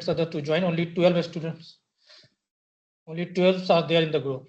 others to join. Only 12 students. Only 12 are there in the group.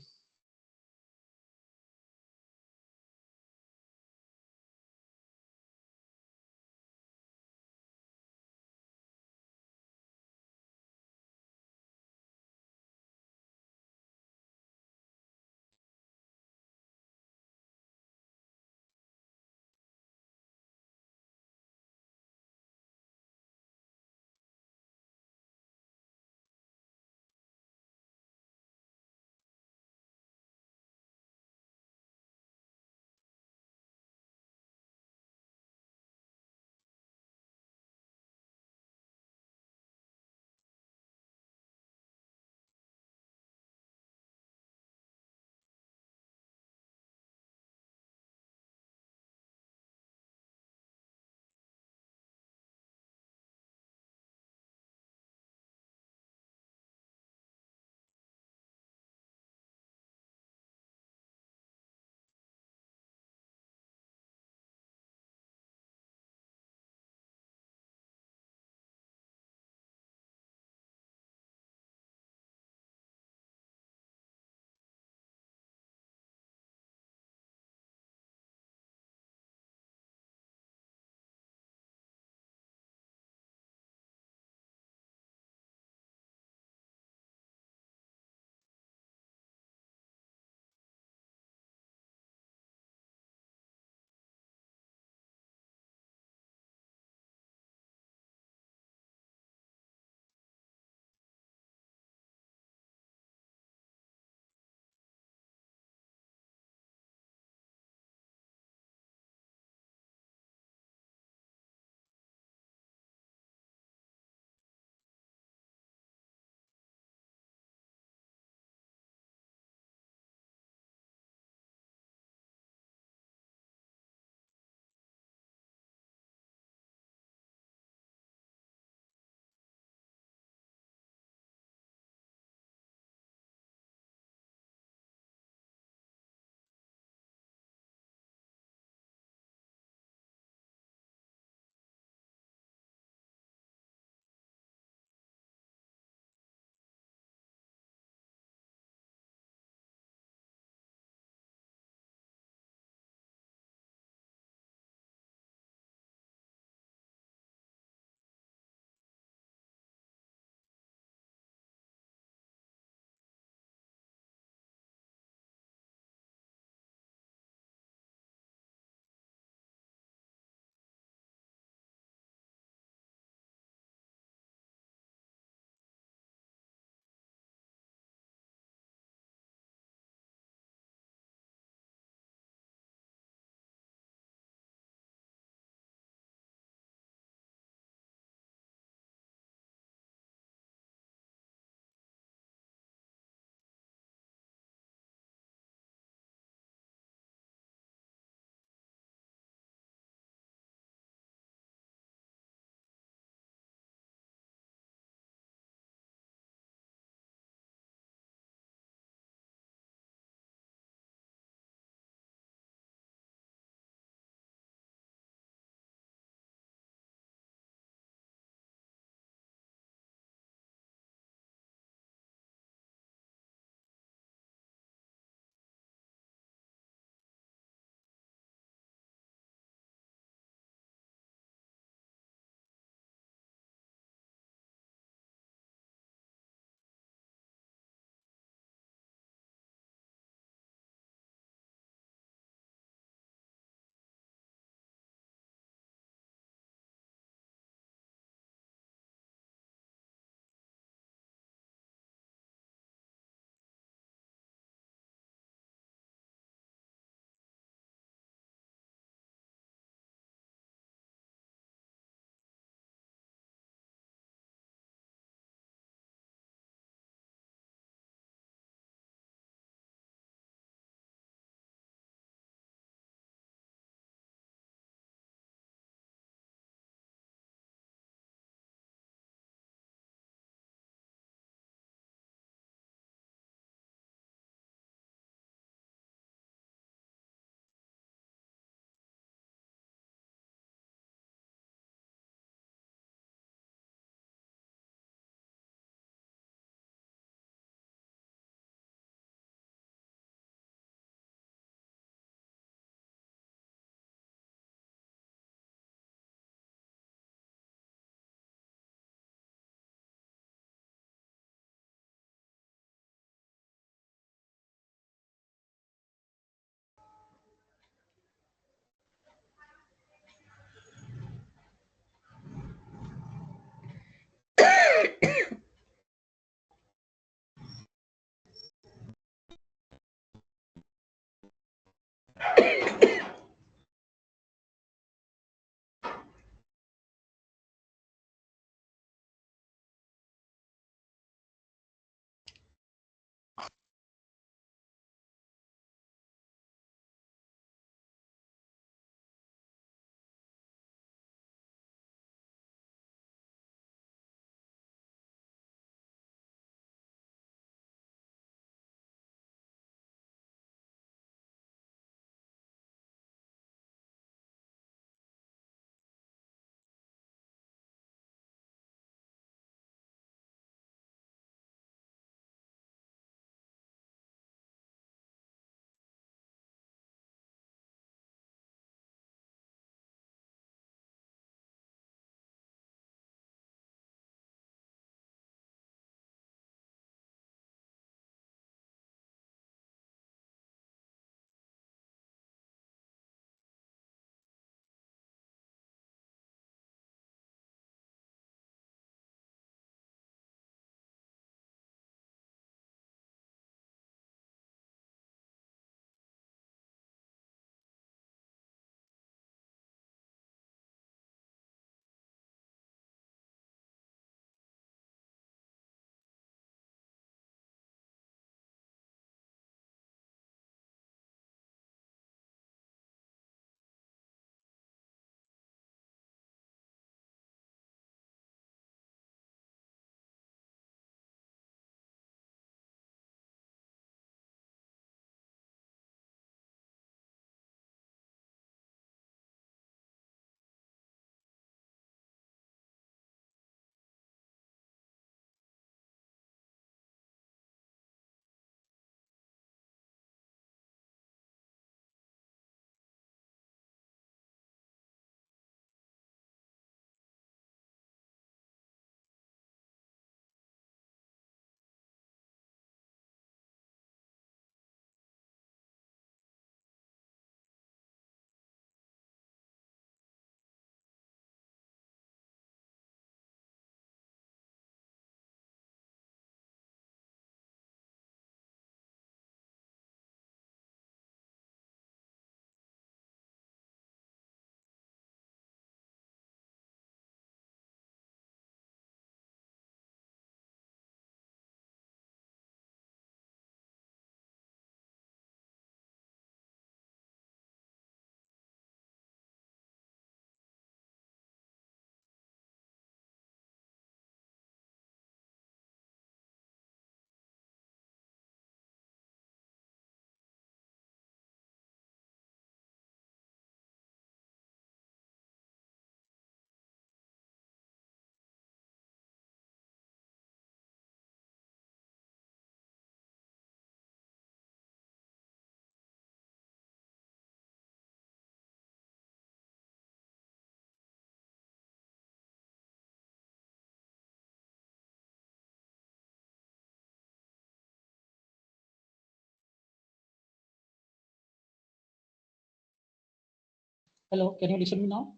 Hello, can you listen me now?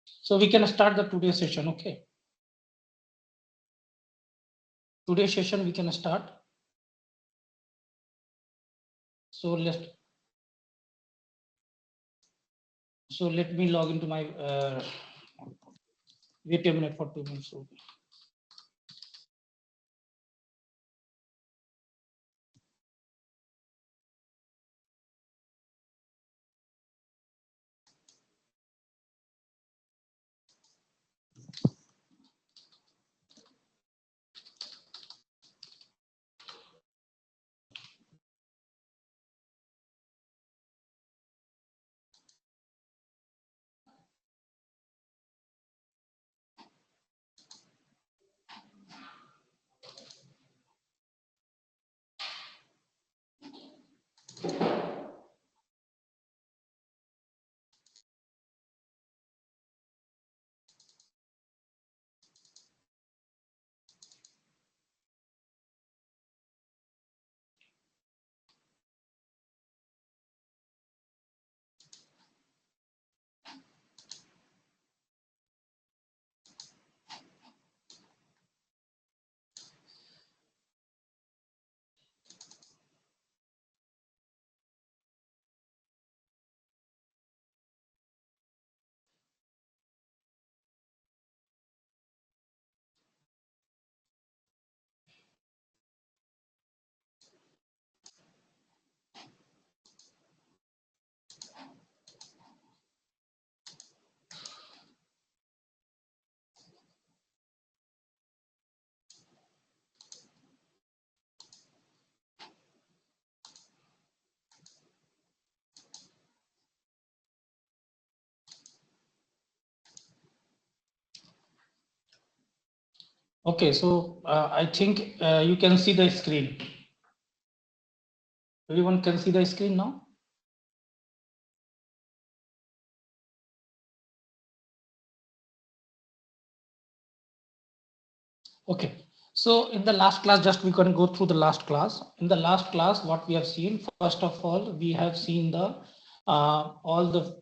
So we can start the today's session, okay? Today's session we can start. So let me log into my wait a minute for 2 minutes. Okay. Okay, so I think you can see the screen. Everyone can see the screen now? Okay, so in the last class, just we can go through the last class. In the last class, what we have seen, first of all, we have seen the all the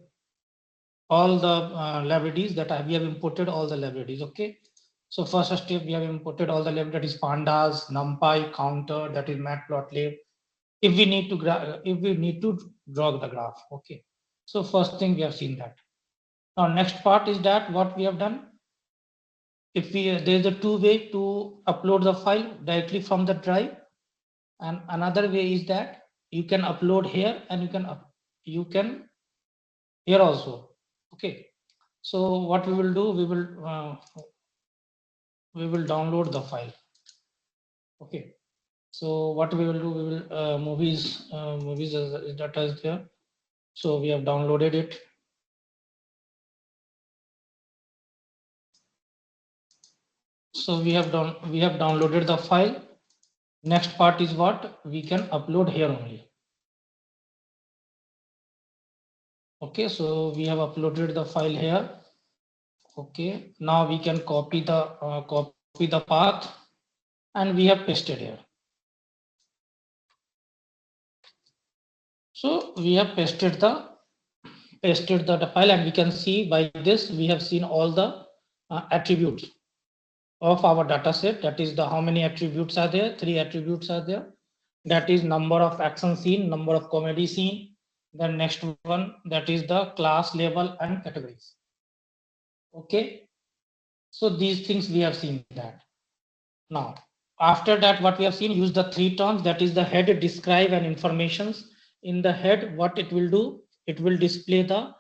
libraries that we have imported all the libraries. Okay, so first step we have imported all the libraries, that is pandas, numpy, counter, that is matplotlib. If we need to draw the graph. Okay, so first thing we have seen that. Now next part is that what we have done. If we there is a two way to upload the file directly from the drive, and another way is that you can upload here and you can here also. Okay, so what we will do, we will download the file. Okay, so what we will do, we will movies data is there, so we have downloaded it. So we have downloaded the file. Next part is what we can upload here only. Okay, so we have uploaded the file here. Okay, now we can copy the path and we have pasted here. So we have pasted the file, and we can see by this we have seen all the attributes of our data set. That is the how many attributes are there? 3 attributes are there. That is number of action scene, number of comedy scene. The next one, that is the class level and categories. Okay, so these things we have seen that. Now after that, what we have seen, use the 3 terms, that is the head, describe and informations. In the head, what it will do, it will display the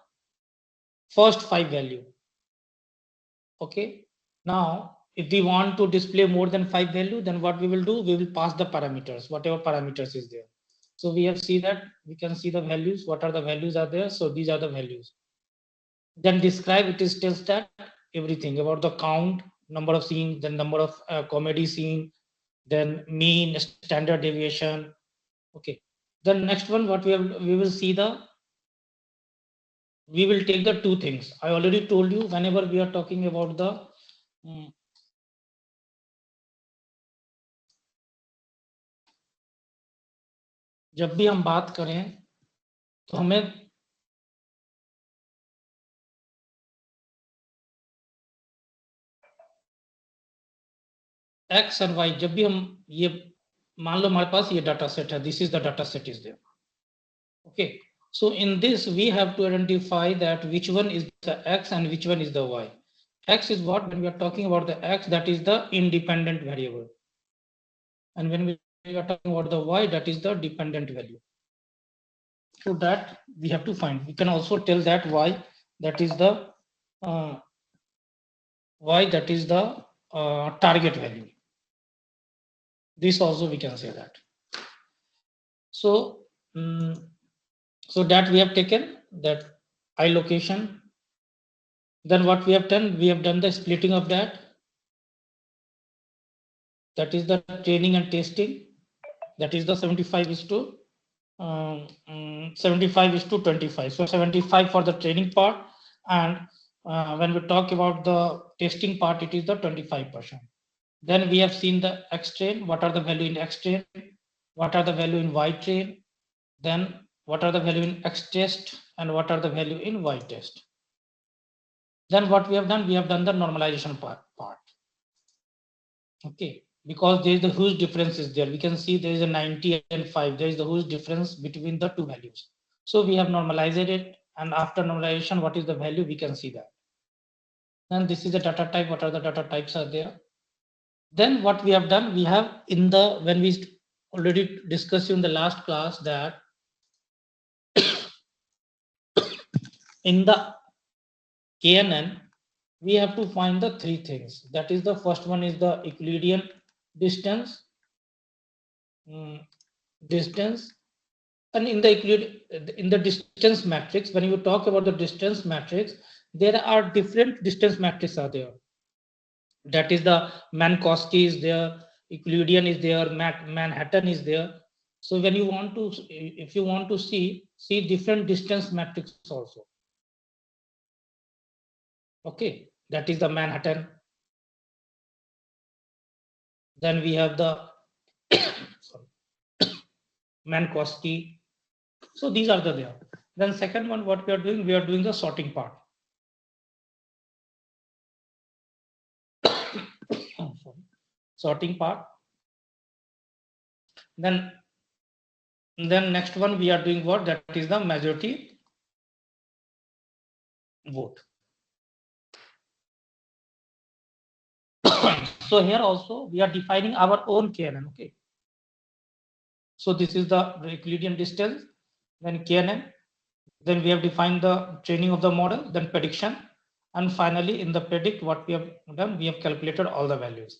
first 5 value. Okay, now if we want to display more than 5 value, then what we will do, we will pass the parameters, whatever parameters is there. So we have see that we can see the values, what are the values are there. So these are the values. Then describe, it is tells that everything about the count, number of scenes, then number of comedy scene, then mean, standard deviation. Okay, the next one, what we will see we will take the two things. I already told you, whenever we are talking about the जब भी हम बात करें तो हमें x and y, जब भी हम ये मान लो हमारे पास ये डाटा सेट है, this is the data set is there. Okay, so in this we have to identify that which one is the x and which one is the y. X is what, when we are talking about the x, that is the independent variable, and when we are talking about the y, that is the dependent value. So that we have to find. We can also tell that y, that is the target value. This also we can say that. So so that we have taken that I location. Then what we have done, we have done the splitting of that. That is the training and testing. That is the 75 is to 75 is to 25. So 75 for the training part, and when we talk about the testing part, it is the 25%. Then we have seen the X train. What are the value in X train? What are the value in Y train? Then what are the value in X test, and what are the value in Y test? Then what we have done, we have done the normalization part. Okay, because there is a huge difference is there. We can see there is a 90 and 5. There is a huge difference between the two values. So we have normalized it, and after normalization, what is the value? We can see that. And this is the data type. What are the data types are there? Then what we have done, we have in the, when we already discussed in the last class that in the KNN, we have to find the three things. That is, the first one is the Euclidean distance, and in the distance matrix, when you talk about the distance matrix, there are different distance matrices are there. That is the Minkowski is there, Euclidean is there, Manhattan is there. So when you want to, if you want to see different distance matrix also. Okay, that is the Manhattan. Then we have the Minkowski. So these are the there. Then second one, what we are doing the sorting part. Sorting part. Then next one we are doing what, that is the majority vote. So here also we are defining our own KNN. Okay, so this is the Euclidean distance, then KNN, then we have defined the training of the model, then prediction, and finally in the predict, what we have done, we have calculated all the values.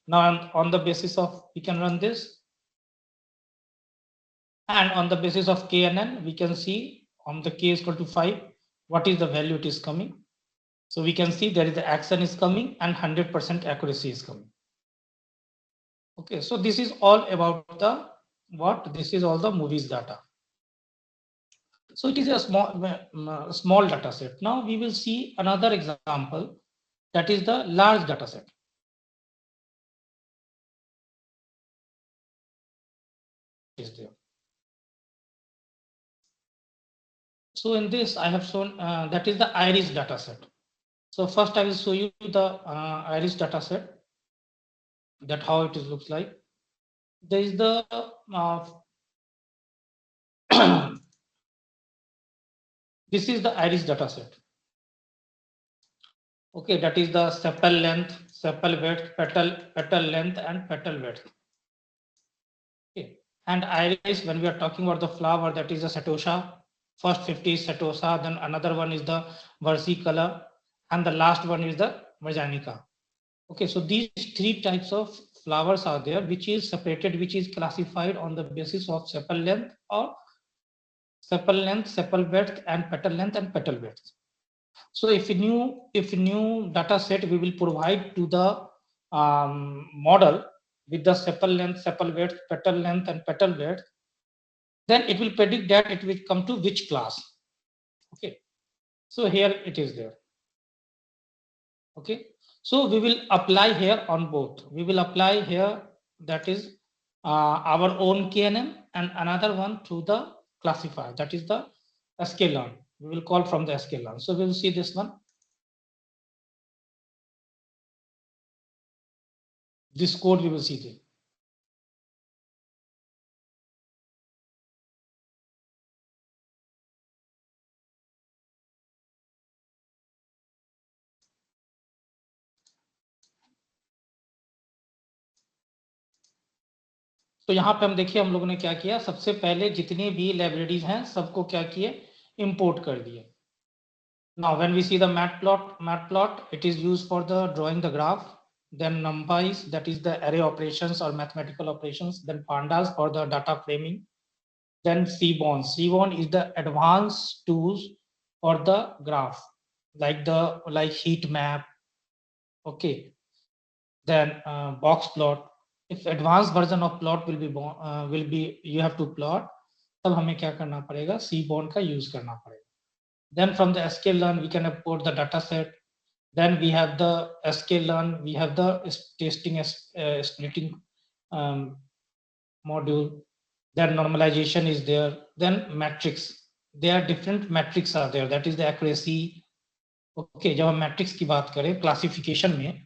Now on the basis of, we can run this, and on the basis of KNN, we can see on the K is equal to 5, what is the value it is coming. So we can see there is the action is coming and 100% accuracy is coming. Okay, so this is all about the what, this is all the movies data. So it is a small data set. Now we will see another example, that is the large data set. Is there. So in this I have shown that is the iris data set. So first I will show you the iris data set, that how it is looks like. There is the this is the iris data set. Okay, that is the sepal length, sepal width, petal length, and petal width. Okay, and iris, when we are talking about the flower, that is a setosa. First 50 is setosa, then another one is the versicolor, and the last one is the virginica. Okay, so these three types of flowers are there, which is separated, which is classified on the basis of sepal length, or sepal width, and petal width. So if a new data set we will provide to the model with the sepal length, sepal width, petal length, and petal width, then it will predict that it will come to which class. Okay, so here it is there. Okay, so we will apply here on both. We will apply here, that is our own KNN, and another one through the classifier, that is the sklearn. We will call from the sklearn. So we will see this one. This code we will see there. तो यहाँ पे हम देखिए हम लोगों ने क्या किया, सबसे पहले जितनी भी लाइब्रेरीज हैं सबको क्या किए, इंपोर्ट कर दिए. Now when we see the matplot, it is used for the drawing the graph. Then numpys, that is the array operations or mathematical operations. Then pandas for the data framing. Then Seaborn is the advanced tools for the graph, like heat map. Okay. Then box plot. If advanced version of plot will be you have to plot, तब हमें क्या करना पड़ेगा, Seaborn का use करना पड़ेगा. Then from the sklearn we can import the data set. Then we have the sklearn, we have the testing splitting module. Then normalization is there. Then matrix, there are different metrics are there, that is the accuracy. Okay, जब हम matrix की बात करें classification में,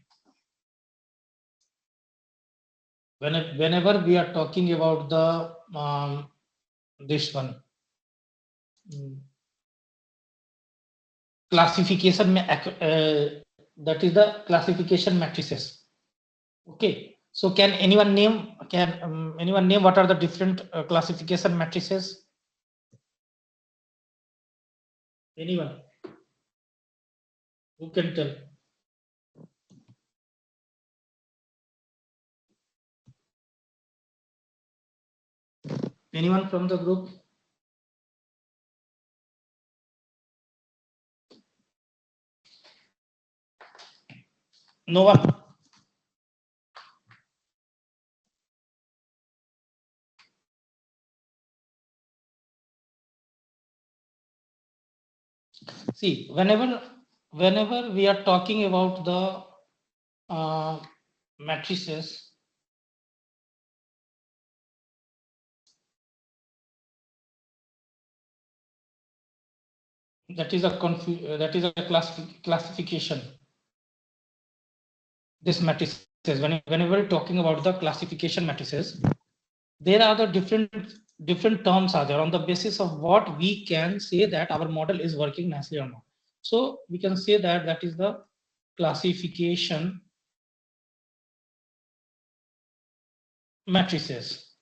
whenever we are talking about the this one classification that is the classification matrices. Okay, so can anyone name what are the different classification matrices? Anyone who can tell? Anyone from the group? No one. See, whenever we are talking about the matrices, that is a classification. This matrices, whenever we're talking about the classification matrices, there are the different terms are there on the basis of what we can say that our model is working nicely or not. So we can say that that is the classification matrices.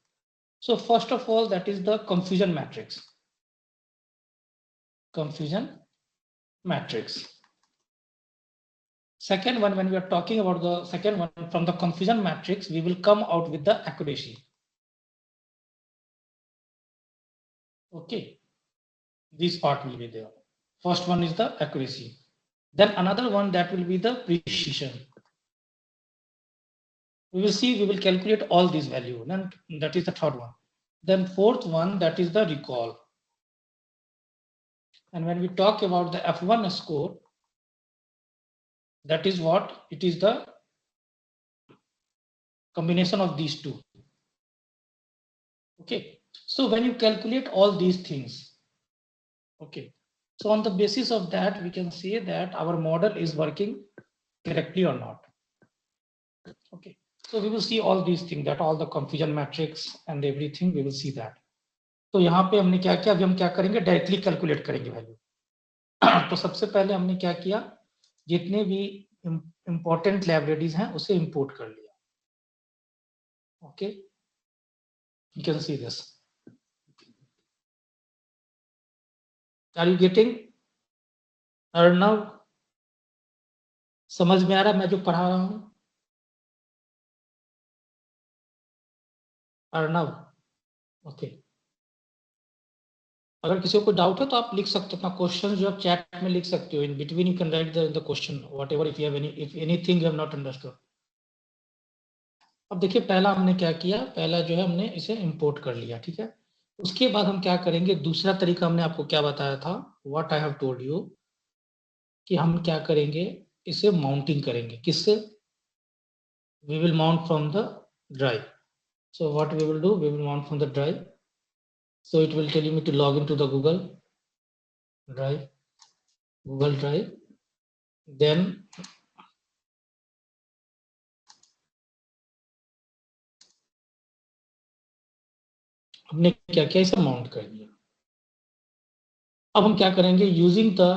So first of all, that is the confusion matrix. Confusion matrix. Second one, when we are talking about the second one, from the confusion matrix, we will come out with the accuracy. Okay, this part will be there. First one is the accuracy. Then another one that will be the precision. We will see, we will calculate all these values, and that is the third one. Then fourth one, that is the recall. And when we talk about the F1 score, that is what it is, the combination of these two. Okay, so when you calculate all these things, okay, so on the basis of that we can say that our model is working correctly or not. Okay, so we will see all these things, that all the confusion matrix and everything, we will see that. तो यहाँ पे हमने क्या किया, अभी हम क्या करेंगे, डायरेक्टली कैलकुलेट करेंगे वैल्यू. तो सबसे पहले हमने क्या किया, जितने भी इंपॉर्टेंट लाइब्रेरीज हैं उसे इंपोर्ट कर लिया. Okay, you can see this. Are you getting? Arnav, समझ में आ रहा मैं जो पढ़ा रहा हूँ? अर्णव, ओके. अगर किसी को डाउट है तो आप लिख सकते हो अपना क्वेश्चन, जो आप चैट में लिख सकते हो. In between you can write the question whatever if you have anything you have not understood. अब देखिए पहला हमने क्या किया, पहला जो है हमने इसे इंपोर्ट कर लिया. ठीक है, उसके बाद हम क्या करेंगे, दूसरा तरीका हमने आपको क्या बताया था, what I have told you, कि हम क्या करेंगे, इसे माउंटिंग करेंगे. किससे? We will mount from the drive. So what we will do, we will mount from the drive. So it will tell me to log into the Google Drive. Then हमने क्या किया, इसे माउंट कर दिया। अब हम क्या करेंगे, using the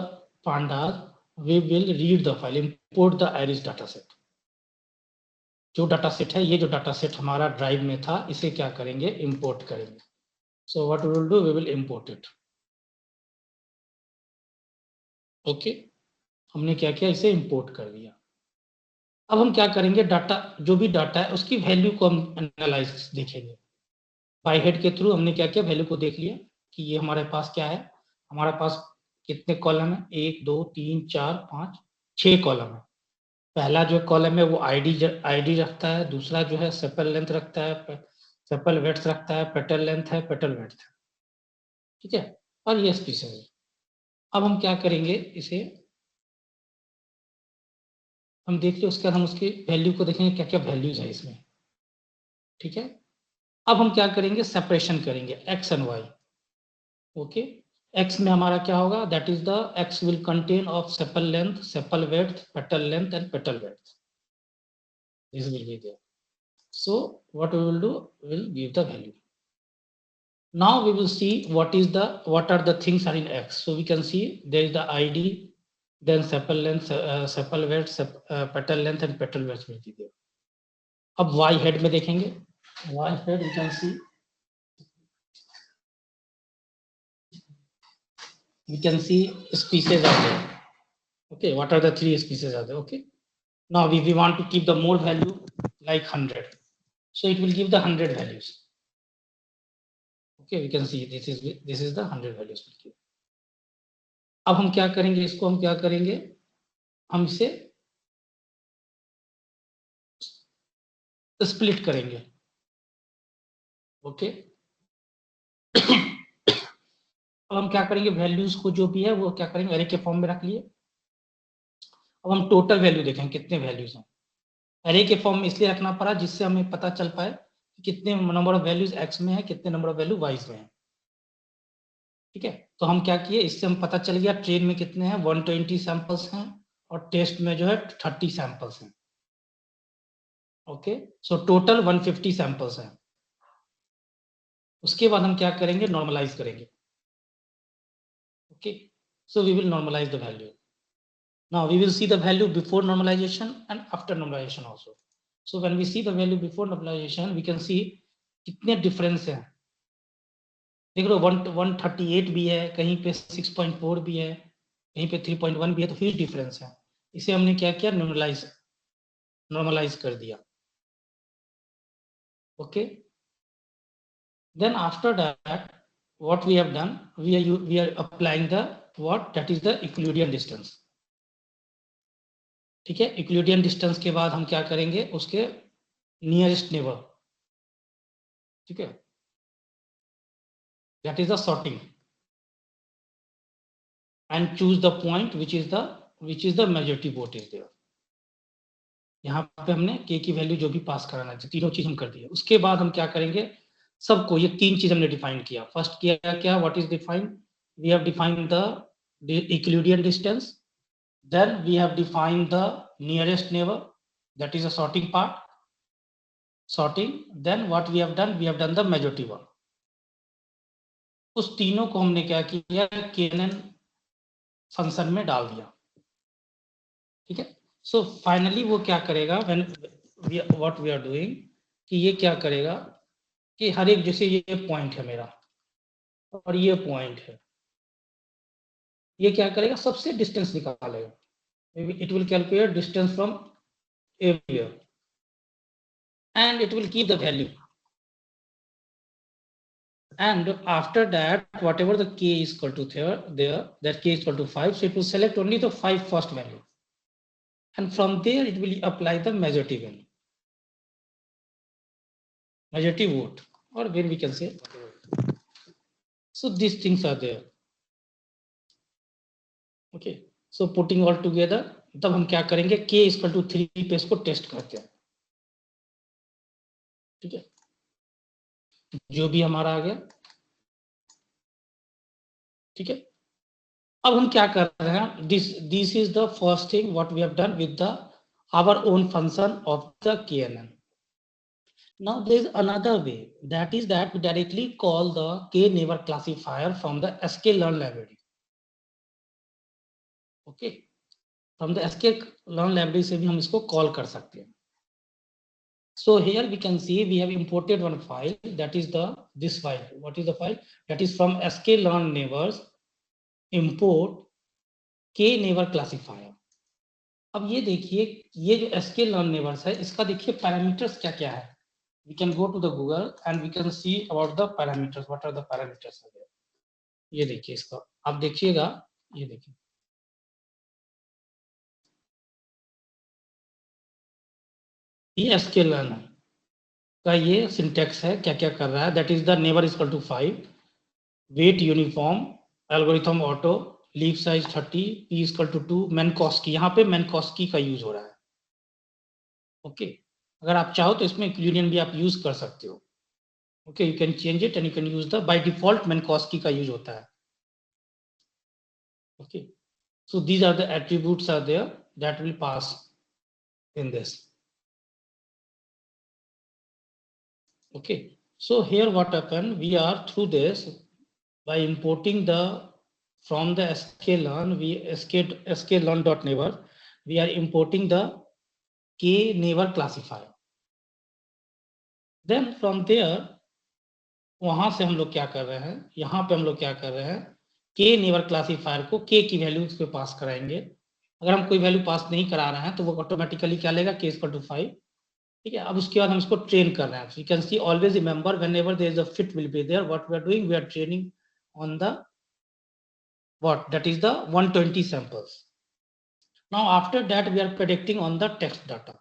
pandas we will read the file, import the iris data set. जो डाटा सेट है, ये जो डाटा सेट हमारा ड्राइव में था, इसे क्या करेंगे, इंपोर्ट करेंगे। So what we will do, we will import it. Okay, हमने क्या किया, इसे इंपोर्ट कर दिया। अब हम क्या करेंगे, डाटा, जो भी डाटा है उसकी वैल्यू को हम एनालाइज देखेंगे। बाय हेड के थ्रू हमने क्या किया, वैल्यू को देख लिया कि ये हमारे पास क्या है। हमारे पास कितने कॉलम है, 1 2 3 4 5 6 कॉलम है। पहला जो कॉलम है वो आईडी रखता है, दूसरा जो है सेपल लेंथ रखता है, सेपल वेड्थ रखता है, पेटल लेंथ है, पेटल वेड्थ है। ठीक है, और ये स्पीसीज है। अब हम क्या करेंगे, इसे हम देख लिया, उसके बाद हम उसकी वैल्यू को देखेंगे क्या क्या वैल्यूज है इसमें। ठीक है, अब हम क्या करेंगे, सेपरेशन करेंगे X and Y. Okay, X में हमारा क्या होगा, that is the X will contain of sepal length, sepal width, petal length and petal width. This will be there. So what we will do, we will give the value. Now we will see what are the things are in X. So we can see there is the ID, then sepal length, sepal width, petal length and petal width will be there. अब Y head में देखेंगे, Y head we can see, species are there. Okay, what are the 3 species are there? Okay, now we want to keep the more value like 100, so it will give the 100 values. Okay, we can see this is the 100 values will give. अब हम क्या करेंगे, इसको हम क्या करेंगे, हम इसे स्प्लिट करेंगे। ओके, अब हम क्या करेंगे, वैल्यूज को जो भी है वो क्या करेंगे, एरे के फॉर्म में रख लिए। अब हम टोटल वैल्यू देखेंगे कितने वैल्यूज हैं। एरे के फॉर्म में इसलिए रखना पड़ा जिससे हमें पता चल पाए कि कितने नंबर ऑफ वैल्यूज एक्स में है, कितने नंबर ऑफ वैल्यू वाइज में है। ठीक है, तो हम क्या किए, इससे हम पता चल गया ट्रेन में कितने हैं, 120 सैंपल्स हैं, और टेस्ट में जो है 30 सैंपल्स हैं। ओके, सो टोटल 150 सैंपल्स हैं। उसके बाद हम क्या करेंगे, नॉर्मलाइज करेंगे। Okay, so we will normalize the value. Now we will see the value before normalization and after normalization also. So when we see the value before normalization, we can see कितने difference हैं। देख लो 138 भी है, कहीं पे 6.4 भी है, कहीं पे 3.1 भी है, तो huge difference है। इसे हमने क्या किया, normalize कर दिया। Okay, then after that what we have done, we are applying the what, that is the Euclidean distance। ठीक है, यूक्लिडियन डिस्टेंस के बाद हम क्या करेंगे, उसके नियरेस्ट नेबर, ठीक है, that is the sorting, and choose the point which is the majority vote is there. यहाँ पे हमने के की वैल्यू जो भी पास कराना है, तीनों चीज हम कर दिए। उसके बाद हम क्या करेंगे, सबको ये 3 चीज हमने डिफाइन किया। फर्स्ट किया क्या, what is defined, we have defined the Euclidean distance, then we have defined the nearest neighbor, that is a sorting part, sorting, then what we have done the majority one। उस तीनों को हमने क्या किया, KNN function में डाल दिया। ठीक है, सो फाइनली वो क्या करेगा, when what we are doing, कि ये क्या करेगा कि हर एक, जैसे ये पॉइंट है मेरा और ये पॉइंट है, ये क्या करेगा, सबसे डिस्टेंस निकालेगा। It will calculate distance from everywhere and it will keep the value, and after that whatever the k is equal to there that k is equal to 5, so it will select only the 5 first value, and from there it will apply the majority value, majority vote, or when we can say whatever. So these things are there। okay, so putting all together, तब हम क्या करेंगे, k is equal to 3 पे इसको test करते हैं। ठीक है, जो भी हमारा आ गया। ठीक है, अब हम क्या कर रहे हैं, this is the first thing what we have done with the our own function of the KNN. Now there is another way, that is that we directly call the K-neighbor classifier from the sklearn library. Okay, from the sklearn library से भी हम इसको call कर सकते हैं. So here we can see we have imported one file, that is this file. What is the file? That is from sklearn neighbors import K-neighbor classifier. अब ये देखिए, ये जो sklearn neighbors है, इसका देखिए पैरामीटर्स क्या क्या है. We can go to the Google and we can see about the parameters. What are the parameters are there? ये देखिए इसका, आप देखिएगा, ये देखिए, ये sklearn का ये सिंटेक्स है, क्या क्या कर रहा है. That is the neighbour is equal to 5, weight uniform, algorithm auto, leaf size 30, P is equal to 2, Minkowski. यहाँ पे मैनकॉस्की का यूज हो रहा है. ओके, अगर आप चाहो तो इसमें यूनियन भी आप यूज कर सकते हो. Okay, you can change it and you can use the, by default Minkowski का यूज होता है. Okay, so these are the attributes are there that will pass in this. Okay, so here what happened, we are through this by importing the from the sklearn, we sklearn.neighbor, we are importing the K-neighbor classifier. Then from there, वहां से हम लोग क्या कर रहे हैं, यहाँ पे हम लोग क्या कर रहे हैं, K-neighbor classifier को K की वैल्यू पे पास कराएंगे. अगर हम कोई वैल्यू पास नहीं करा रहे हैं तो वो ऑटोमेटिकली क्या लेगा, K इक्वल टू 5. ठीक है, अब उसके बाद हम इसको ट्रेन कर रहे हैं. You can see always remember whenever there is a fit will be there, what we are doing, we are training on the what, that is the 120 samples. Now after that we are predicting on the text data,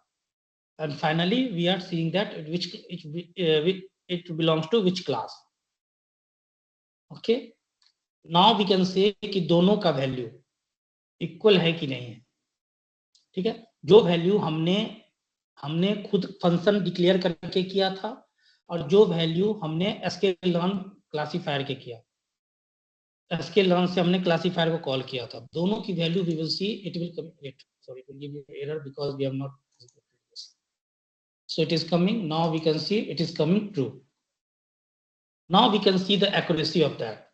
and finally we are seeing that it belongs to which class. Okay, now we can say कि दोनों का value equal है कि नहीं है. ठीक है, जो वैल्यू हमने खुद फंक्शन डिक्लेयर करके किया था और जो वैल्यू हमने sklearn क्लासिफायर के किया, sklearn से हमने क्लासिफायर को कॉल किया था, दोनों की value we will see, it will come, sorry, it will give you error because we have not executed this. So it is coming, now we can see it is coming true. Now we can see the accuracy of that.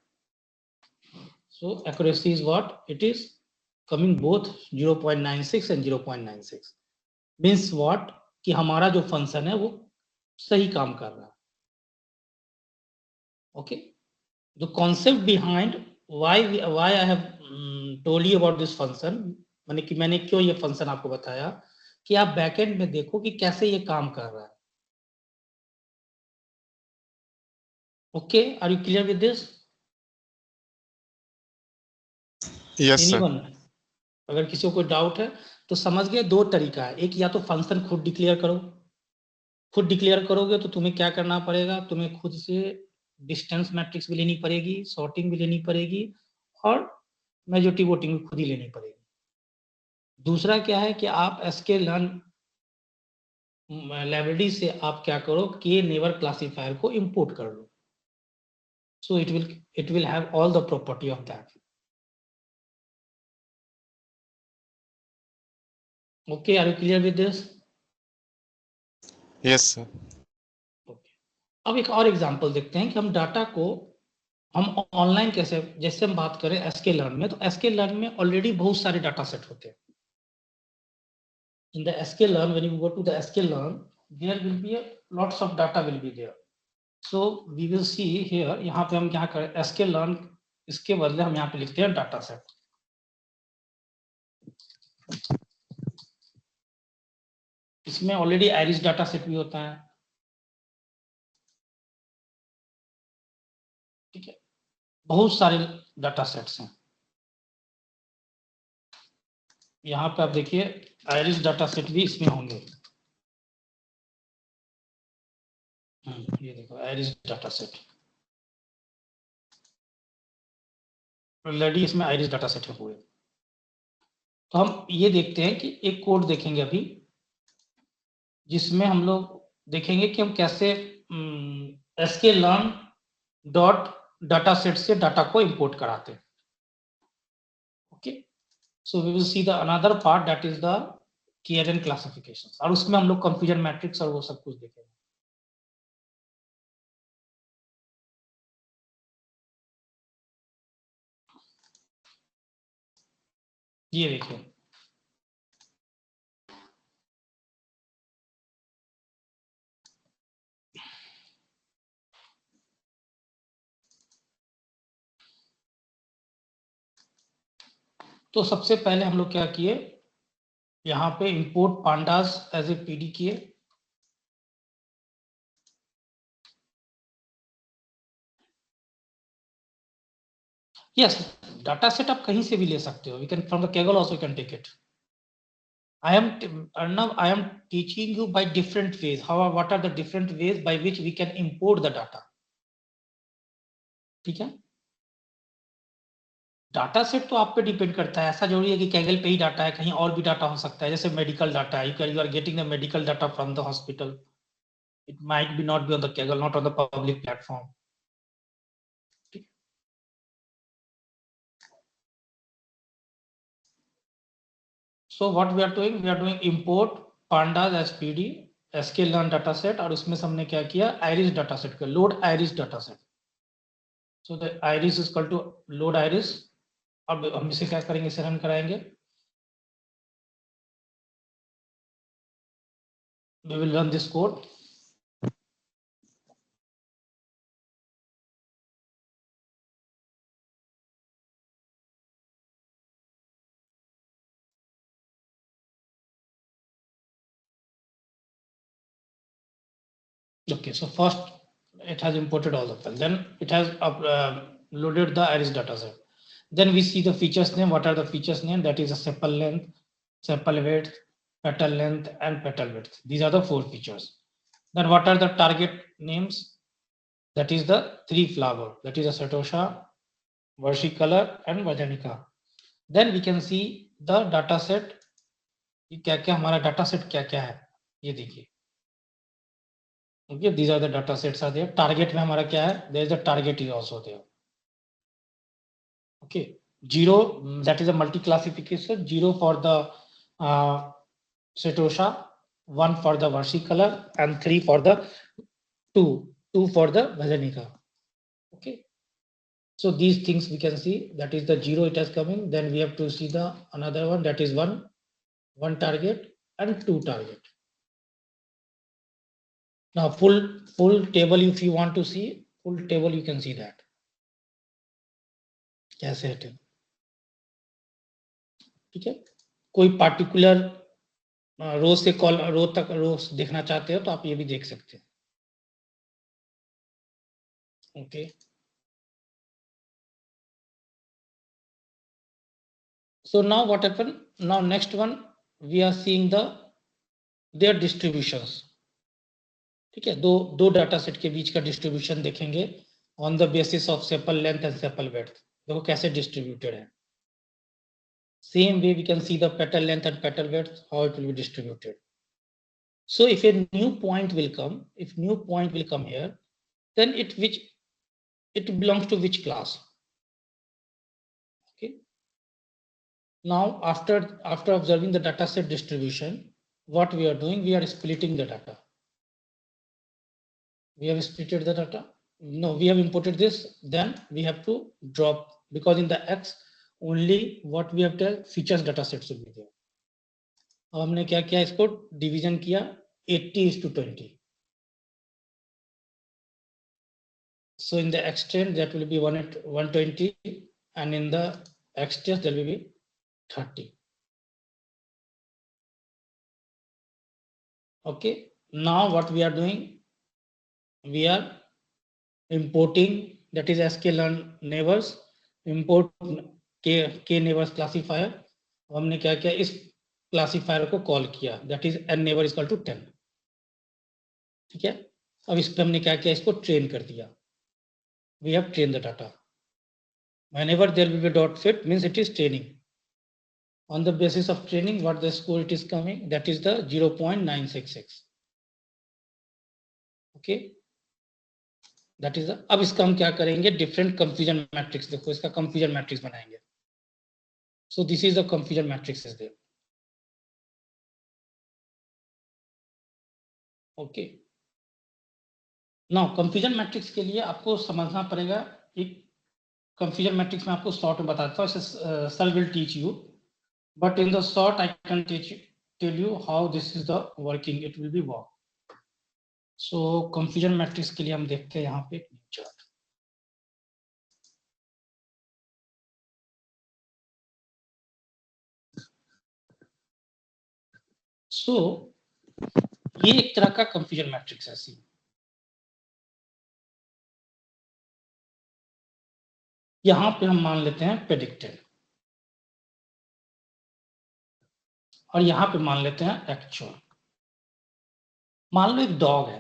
So accuracy is what? It is coming both 0.96 and 0.96. Means what? कि हमारा जो function है वो सही काम कर रहा है. Okay, the concept behind why I have told you about this function, माने कि मैंने क्यों ये फंक्शन आपको बताया, कि आप बैकएंड में देखो कि कैसे ये काम कर रहा है. Okay, are you clear with this? Yes sir. Anyone? अगर किसी को कोई डाउट है तो समझ गए. दो तरीका है, एक या तो फंक्शन खुद डिक्लेयर करो, खुद डिक्लेयर करोगे तो तुम्हें क्या करना पड़ेगा, तुम्हें खुद से डिस्टेंस मैट्रिक्स भी लेनी पड़ेगी, सॉर्टिंग भी लेनी पड़ेगी और मेजॉरिटी वोटिंग भी खुद ही लेनी पड़ेगी. दूसरा क्या है कि आप sklearn लाइब्रेरी से आप क्या करो, K-neighbor क्लासिफायर को इंपोर्ट कर लो. So it will have all the property of that. Okay, are you clear with this? Yes sir. Okay. अब एक और एग्जांपल देखते हैं कि हम डाटा को हम ऑनलाइन कैसे, जैसे हम बात करें sklearn में, तो sklearn में ऑलरेडी बहुत सारे डाटा सेट होते हैं. In the sklearn, when you go to the sklearn, there will be lots of data will be there. So we will see here, यहाँ पे हम क्या करें, sklearn, इसके बदले हम यहाँ पे लिखते हैं डाटा सेट. इसमें ऑलरेडी आइरिस डाटा सेट भी होता है. ठीक है, बहुत सारे डाटा सेट्स हैं. यहाँ पे आप देखिए आइरिस डाटा सेट भी इसमें होंगे. ये देखो आइरिस डाटा सेट, ऑलरेडी इसमें आइरिस डाटा सेट है पूरे. तो हम ये देखते हैं कि एक कोड देखेंगे अभी, जिसमें हम लोग देखेंगे कि हम कैसे sklearn डॉट डाटा सेट से डाटा को इंपोर्ट कराते हैं. Okay, so we will see the another part, that is the K-n classification, और उसमें हम लोग कंफ्यूजन मैट्रिक्स और वो सब कुछ देखेंगे. ये देखिए, तो सबसे पहले हम लोग क्या किए, यहाँ पे import pandas as a PD किए। यस, डाटा सेट आप कहीं से भी ले सकते हो, you can from the Kaggle also you can take it. Arnav, I am teaching you by different ways. What are the different ways by which we can import the data? ठीक है, data set तो आप पे depend करता है, ऐसा जरूरी है कि कैगल पे ही डाटा है, कहीं और भी डाटा हो सकता है, जैसे मेडिकल डाटा है, you are getting the medical data from the hospital, it might be not be on the Kaggle, not on the public platform. So what we are doing import pandas as pd sklearn dataset, और उसमें से हमने क्या किया, iris dataset का load iris dataset. So the iris is equal to load iris. अब हम इसे क्या करेंगे, इसे रन कराएंगे, we will run this code. Okay, so first it has imported all the files, then it has loaded the iris dataset. Then we see the features name. What are the features name? That is a sepal length, sepal width, petal length, and petal width. These are the 4 features. Then what are the target names? That is the 3 flower. That is a Setosa, versicolor, and Vajanica. Then we can see the data set. क्या क्या हमारा data set क्या क्या है, ये देखिए। Okay, these are the data sets are there. Target में हमारा क्या है, there is a target is also there. Okay, 0, that is a multi classification, 0 for the Setosa, 1 for the versicolor, and 3 for the 2 for the Vajanica. Okay, so these things we can see, that is the 0 it has coming. Then we have to see the another one, that is 1 target and 2 target. Now full table, if you want to see full table, you can see that कैसे है table. ठीक है, कोई particular रो से रो तक रो देखना चाहते हो तो आप ये भी देख सकते हैं। Okay, so now what happened, now next one we are seeing their distributions. ठीक है, दो डाटा सेट के बीच का डिस्ट्रीब्यूशन देखेंगे on the basis of sepal length and sepal width. देखो कैसे डिस्ट्रीब्यूटेड है। Same way we can see the petal length and petal width, how it will be distributed. So if a new point will come, here, then it belongs to which class? Okay. Now after observing the data set distribution, what we are doing, we are splitting the data. We have splitted the data. No, we have imported this, then we have to drop, because in the X only what we have done, features data sets will be there. अब हमने क्या किया, इसको division किया 80:20. So in the extent that will be 120, and in the X test there will be 30. Okay, now what we are doing, we are importing, that is sklearn neighbors, import k neighbors classifier. हमने क्या किया, इस classifier को call किया, that is n neighbor equal to 10. ठीक है, अब इस पे हमने क्या किया, इसको ट्रेन कर दिया. We have trained the data. Whenever there will be dot fit, means it is training. On the basis of training, what the score it is coming, that is the 0.966. Okay, that is the, अब इसका हम क्या करेंगे, different confusion matrix, देखो इसका confusion matrix बनाएंगे. So this is the confusion matrix is there. Okay, now confusion matrix के लिए आपको समझना पड़ेगा, एक confusion matrix में आपको शॉर्ट में बताता हूँ, sir will teach you. but in the short I can tell you how this is the working it will be work. So confusion matrix के लिए हम देखते हैं यहाँ पे एक चार्ट. So ये एक तरह का कंफ्यूजन मैट्रिक्स है. सी यहां पे हम मान लेते हैं प्रेडिक्टेड और यहां पे मान लेते हैं एक्चुअल. मान लो एक डॉग है,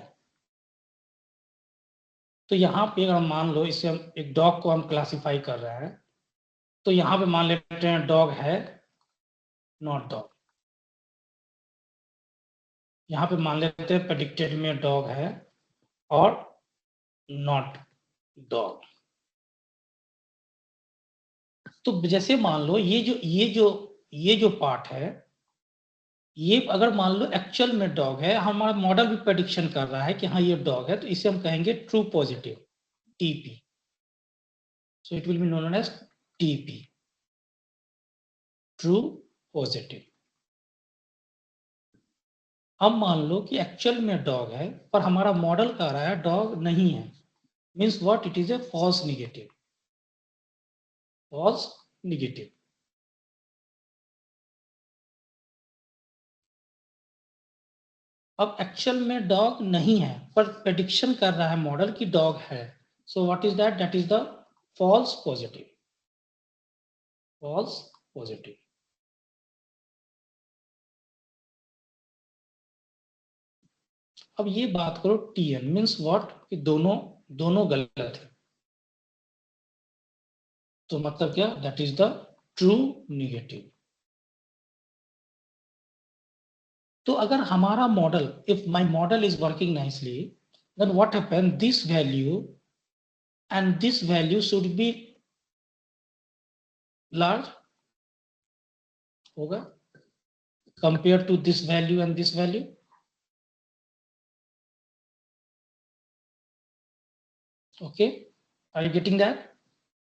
तो यहां पे अगर मान लो इसे हम एक डॉग को हम क्लासिफाई कर रहे हैं, तो यहां पे मान लेते हैं डॉग है नॉट डॉग. यहां पे मान लेते हैं प्रेडिक्टेड में डॉग है और नॉट डॉग. तो जैसे मान लो ये जो पार्ट है, ये अगर मान लो एक्चुअल में डॉग है, हमारा मॉडल भी प्रेडिक्शन कर रहा है कि हाँ ये डॉग है, तो इसे हम कहेंगे true positive TP. So it will be known as TP, true positive. अब मान लो कि एक्चुअल में डॉग है पर हमारा मॉडल कह रहा है डॉग नहीं है, means what, it is a false negative. False negative. अब एक्चुअल में डॉग नहीं है पर प्रेडिक्शन कर रहा है मॉडल की डॉग है. So what is that? That is the false positive. False positive. अब ये बात करो टीएन मीन्स व्हाट, कि दोनों गलत है. तो मतलब क्या? That is the true negative. तो अगर हमारा model, if my model is working nicely, then what happen, this value and this value should be large होगा compared to this value and this value. Okay, are you getting that?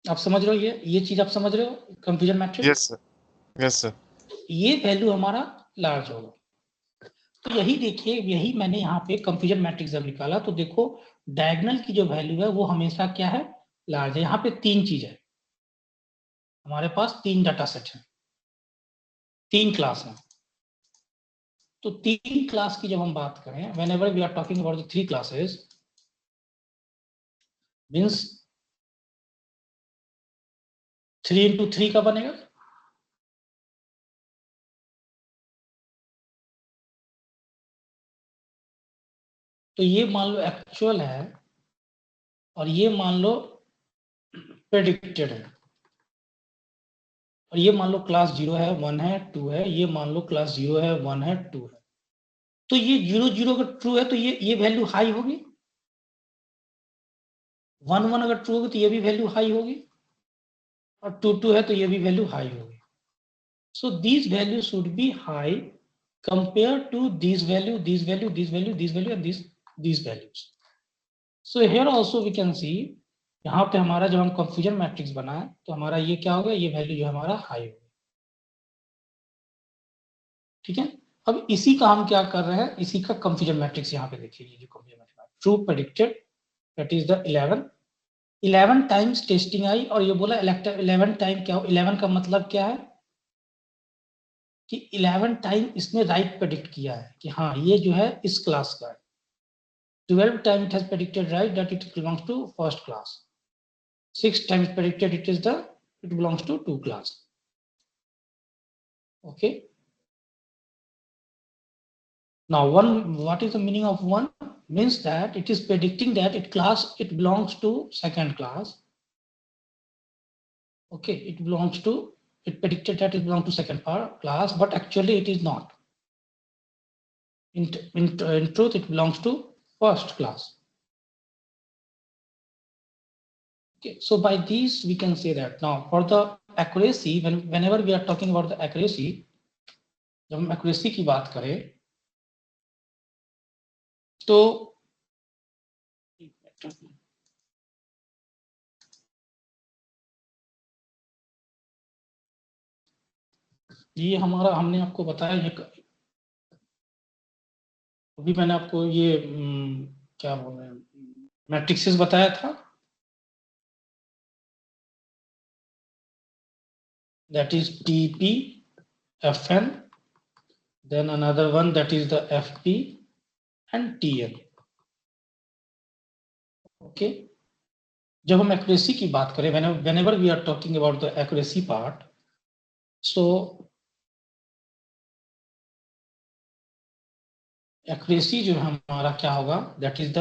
आप समझ रहे हो? ये चीज आप समझ रहे हो confusion matrix? Yes, sir. Yes, sir. ये वैल्यू हमारा लार्ज होगा. तो यही देखिए, यही मैंने यहाँ पे कंफ्यूजन मैट्रिक्स जब निकाला तो देखो डायगोनल की जो वैल्यू है वो हमेशा क्या है? लार्ज है. यहाँ पे तीन चीज है, हमारे पास तीन डाटा सेट है, तीन क्लास है. तो तीन क्लास की जब हम बात करें, whenever we are talking about the three classes, means 3 into 3 का बनेगा. तो ये मान लो एक्चुअल है और ये मान लो प्रेडिक्टेड है, और ये मान लो क्लास 0 है, 1 है, 2 है, ये मान लो क्लास 0 है, 1 है, 2 है. तो ये 0 0 अगर ट्रू है तो ये वैल्यू हाई होगी. 1 1 अगर ट्रू होगी तो ये भी वैल्यू हाई होगी, और 2 2 है तो ये भी वैल्यू हाई होगी. So these value should be high compare to this value, this value, this value, this value and this values. So here also we can see, यहाँ पे हमारा जब हम कंफ्यूजन मैट्रिक्स बनाए तो हमारा ये क्या होगा, ये वैल्यू जो हमारा हाई होगा. ठीक है. अब इसी का हम क्या कर रहे हैं, इसी का कंफ्यूजन मैट्रिक्स यहाँ पे देखिए, ये जो confusion matrix true predicted, that is the 11 times testing आई, और ये बोला 11 टाइम क्या हो, 11 का मतलब क्या है कि 11 टाइम इसने राइट प्रेडिक्ट किया है कि हाँ ये जो है इस क्लास का है. 12 time it has predicted right that it belongs to first class. 6 times predicted it belongs to 2 class. Okay. Now what is the meaning of 1? Means that it is predicting that it belongs to second class. Okay, it predicted that it belongs to second class, but actually it is not. In truth it belongs to first class. Okay, so by these we can say that. Now for the accuracy, whenever we are talking about the accuracy, जब हम accuracy की बात करें तो ये हमारा, हमने आपको बताया ये अभी मैंने आपको ये क्या बोल रहे हैं, मैट्रिक्सेस बताया था, that is TP, FN, then another one that is the FP and TN. Okay, जब हम एक्यूरेसी की बात करें, whenever we are talking about the accuracy part, so accuracy जो हमारा क्या होगा, दैट इज द,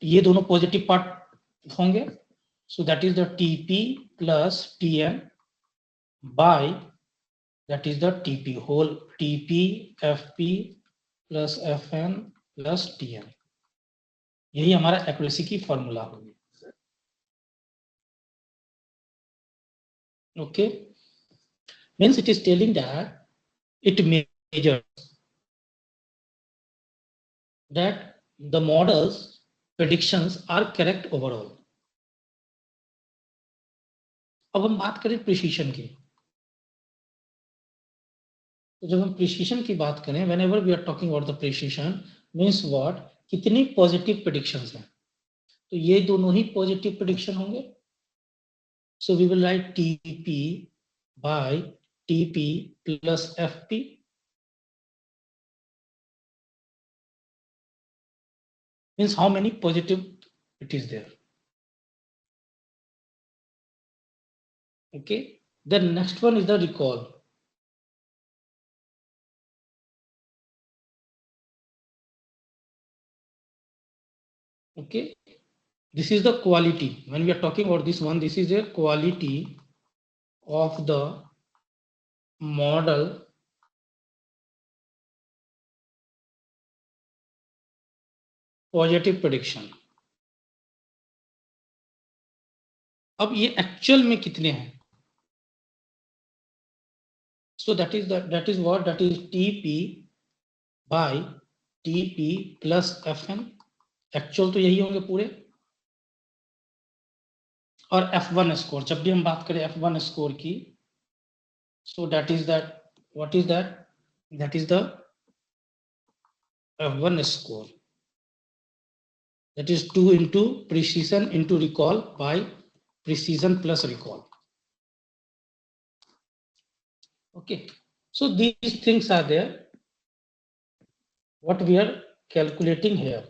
ये दोनों पॉजिटिव पार्ट होंगे, so that is the TP plus TN by, that is the TP whole, TP FP plus FN plus TN, यही हमारा accuracy की फॉर्मूला होगी। Okay, means it is telling that it measures that the model's predictions are correct overall. अब हम बात करें precision की, तो जब हम प्रिसीशन की बात करें, whenever we are talking about the precision means what, कितनी पॉजिटिव प्रेडिक्शंस हैं, तो ये दोनों ही पॉजिटिव प्रेडिक्शन होंगे, so we will write TP by TP plus FP, means how many positive it is there. Okay, then next one is the recall. Okay, this is the quality, when we are talking about this one, this is a quality of the model positive prediction. अब ये actual में कितने हैं, so that is what, that is TP by TP plus FN, actual तो यही होंगे पूरे, और F1 स्कोर, जब भी हम बात करें F1 स्कोर की, सो that is that, what is that, that is the F1 score, that is 2 into precision into recall by precision plus recall. Okay, so these things are there what we are calculating here.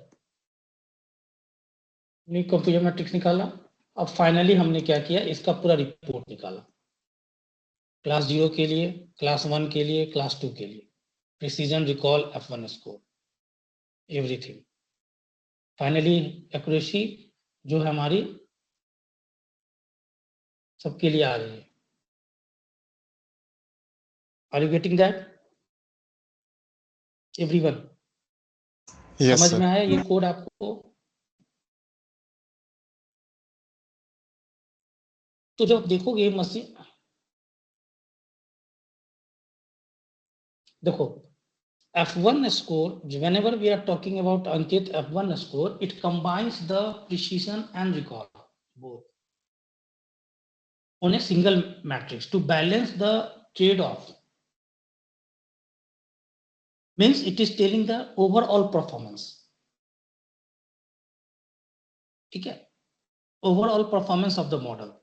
Computer matrix निकाला, अब finally हमने क्या किया, इसका पूरा report निकाला, class 0 के लिए, क्लास 1 के लिए, क्लास 2 के लिए, precision, recall, F1 score, everything. Finally accuracy जो है हमारी सबके लिए आ रही है। Are you getting that everyone? Yes, समझ sir. में आया ये कोड आपको? तो जब देखोगे मशीन, देखो F1 score, whenever we are talking about Ankit F1 score, it combines the precision and recall both on a single matrix to balance the trade-off. Means it is telling the overall performance. ठीक है, overall performance of the model.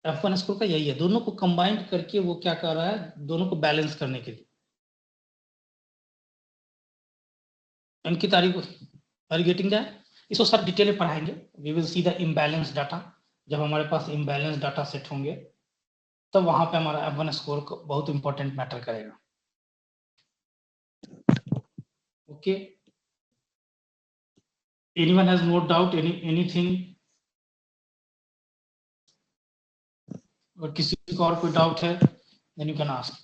F1 score का यही है, दोनों को combined करके वो क्या कर रहा है, दोनों को बैलेंस करने के लिए। Ankit are you getting that? इसको सब डिटेल में पढ़ाएंगे, we will see the imbalance data, जब हमारे पास इम्बैलेंस डाटा सेट होंगे तब वहां पे हमारा F1 स्कोर बहुत इंपॉर्टेंट मैटर करेगा। Okay, anyone has no doubt, anything? और किसी को और कोई डाउट है then you can ask.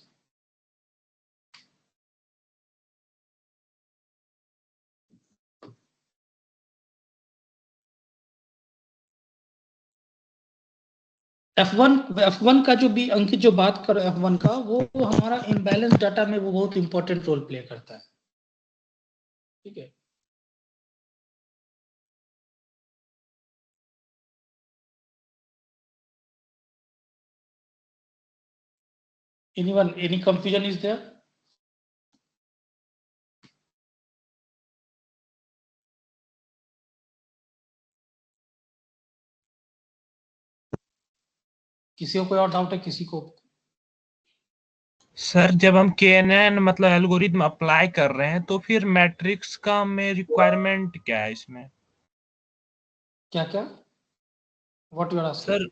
F1 का जो भी अंकित जो बात कर F1 का, वो हमारा इम्बैलेंस डाटा में वो बहुत इंपॉर्टेंट रोल प्ले करता है। ठीक है, Anyone, any confusion is there? किसी को कोई और डाउट है किसी को? सर जब हम KNN मतलब एल्गोरिथम अप्लाई कर रहे हैं तो फिर मैट्रिक्स का में रिक्वायरमेंट क्या है इसमें? क्या क्या? What you are asking? Sir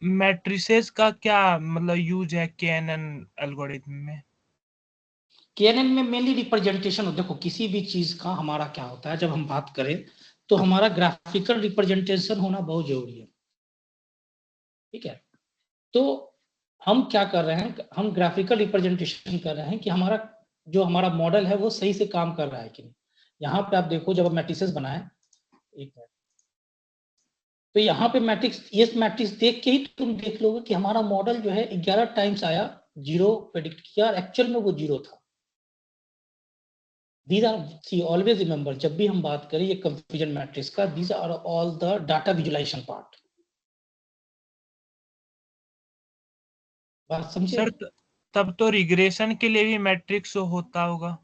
matrices का क्या मतलब यूज है KNN एल्गोरिथम में? KNN में मेनली रिप्रेजेंटेशन, देखो किसी भी चीज का हमारा क्या होता है, जब हम बात करें तो हमारा ग्राफिकल रिप्रेजेंटेशन होना बहुत जरूरी है, ठीक है। तो हम क्या कर रहे हैं, हम ग्राफिकल रिप्रेजेंटेशन कर रहे हैं कि हमारा जो हमारा मॉडल है वो सही से काम कर रहा है कि नहीं। यहाँ पे आप देखो, जब हम मैट्रिसेस बनाए, एक मिनट, तो यहाँ पे मैट्रिक्स, ये मैट्रिक्स देख के ही तुम देख लोगे कि हमारा मॉडल जो है 11 टाइम्स आया, 0 प्रेडिक्ट किया, एक्चुअल में वो 0 था। These are, see, always remember, जब भी हम बात करें ये कंफ्यूजन मैट्रिक्स का, these are all the data visualization part. बात समझे? सर तब तो रिग्रेशन के लिए भी मैट्रिक्स होता होगा?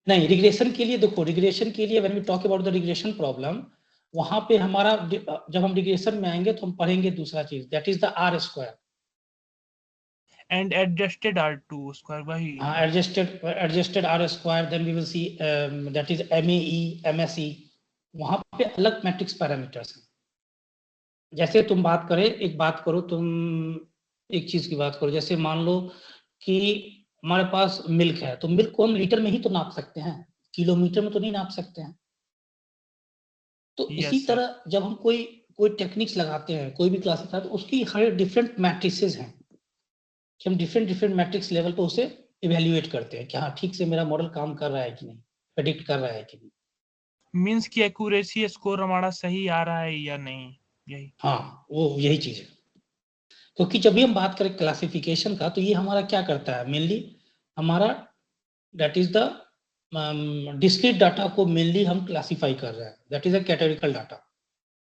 नहीं, रिग्रेशन के लिए देखो, रिग्रेशन के लिए when we talk about the regression problem, वहां पे हमारा जब हम रिग्रेशन में आएंगे तो हम पढ़ेंगे दूसरा चीज, that is the R square and adjusted R2 square वही? Adjusted R square, then we will see that is MAE MSE। वहां पे अलग मैट्रिक्स पैरामीटर्स हैं। जैसे तुम बात करें, एक बात करो तुम, एक चीज की बात करो, जैसे मान लो कि हमारे पास मिल्क है, तो मिल्क को हम लीटर में ही तो नाप सकते हैं, किलोमीटर में तो नहीं नाप सकते हैं। तो इसी यस सर। तरह जब हम कोई कोई टेक्निक्स लगाते हैं, कोई भी क्लासिफायर, तो उसकी हर डिफरेंट मैट्रिसेस हैं कि हम डिफरेंट डिफरेंट मैट्रिक्स लेवल पर उसे इवेल्युएट करते हैं कि हाँ ठीक से मेरा मॉडल काम कर रहा है कि नहीं, प्रेडिक्ट कर रहा है कि नहीं। मींस की एक्यूरेसी स्कोर हमारा सही आ रहा है या नहीं, यही? हाँ, वो यही चीज है। क्योंकि जब भी हम बात करें क्लासिफिकेशन का, तो ये हमारा क्या करता है, मेनली हमारा that is the discrete data को मेनली हम क्लासीफाई कर रहे हैं, that is a categorical data,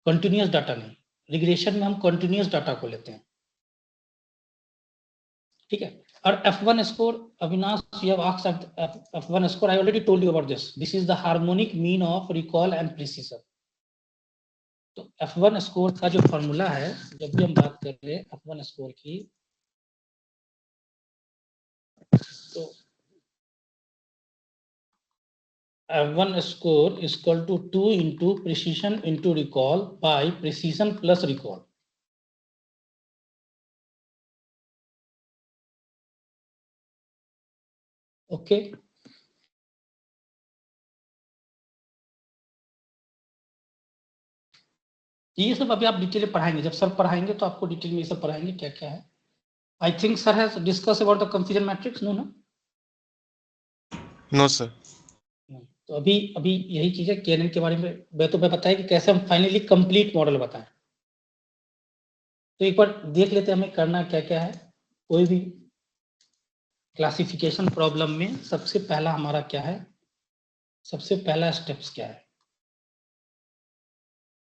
continuous data नहीं। रिग्रेशन में हम कंटिन्यूअस डाटा को लेते हैं, ठीक है। और F1 score, Avinash, you have asked F1 score, I already told you about this. This is the harmonic mean of recall and precision. तो F1 स्कोर का जो फॉर्मूला है, जब भी हम बात कर रहे हैं F1 स्कोर की, तो F1 score is equal to 2 into precision into recall by precision plus recall. Okay, ये सब अभी आप डिटेल में पढ़ाएंगे, जब सर पढ़ाएंगे तो आपको डिटेल में ये सब पढ़ाएंगे क्या क्या है। I think sir has discuss about the confusion matrix, no ना? No, sir. तो अभी अभी यही चीज है KNN के बारे में, मैं बताया कि कैसे हम फाइनली कंप्लीट मॉडल बताएं। तो एक बार देख लेते हैं हमें करना क्या क्या है। कोई भी क्लासिफिकेशन प्रॉब्लम में सबसे पहला हमारा क्या है, सबसे पहला स्टेप्स क्या है,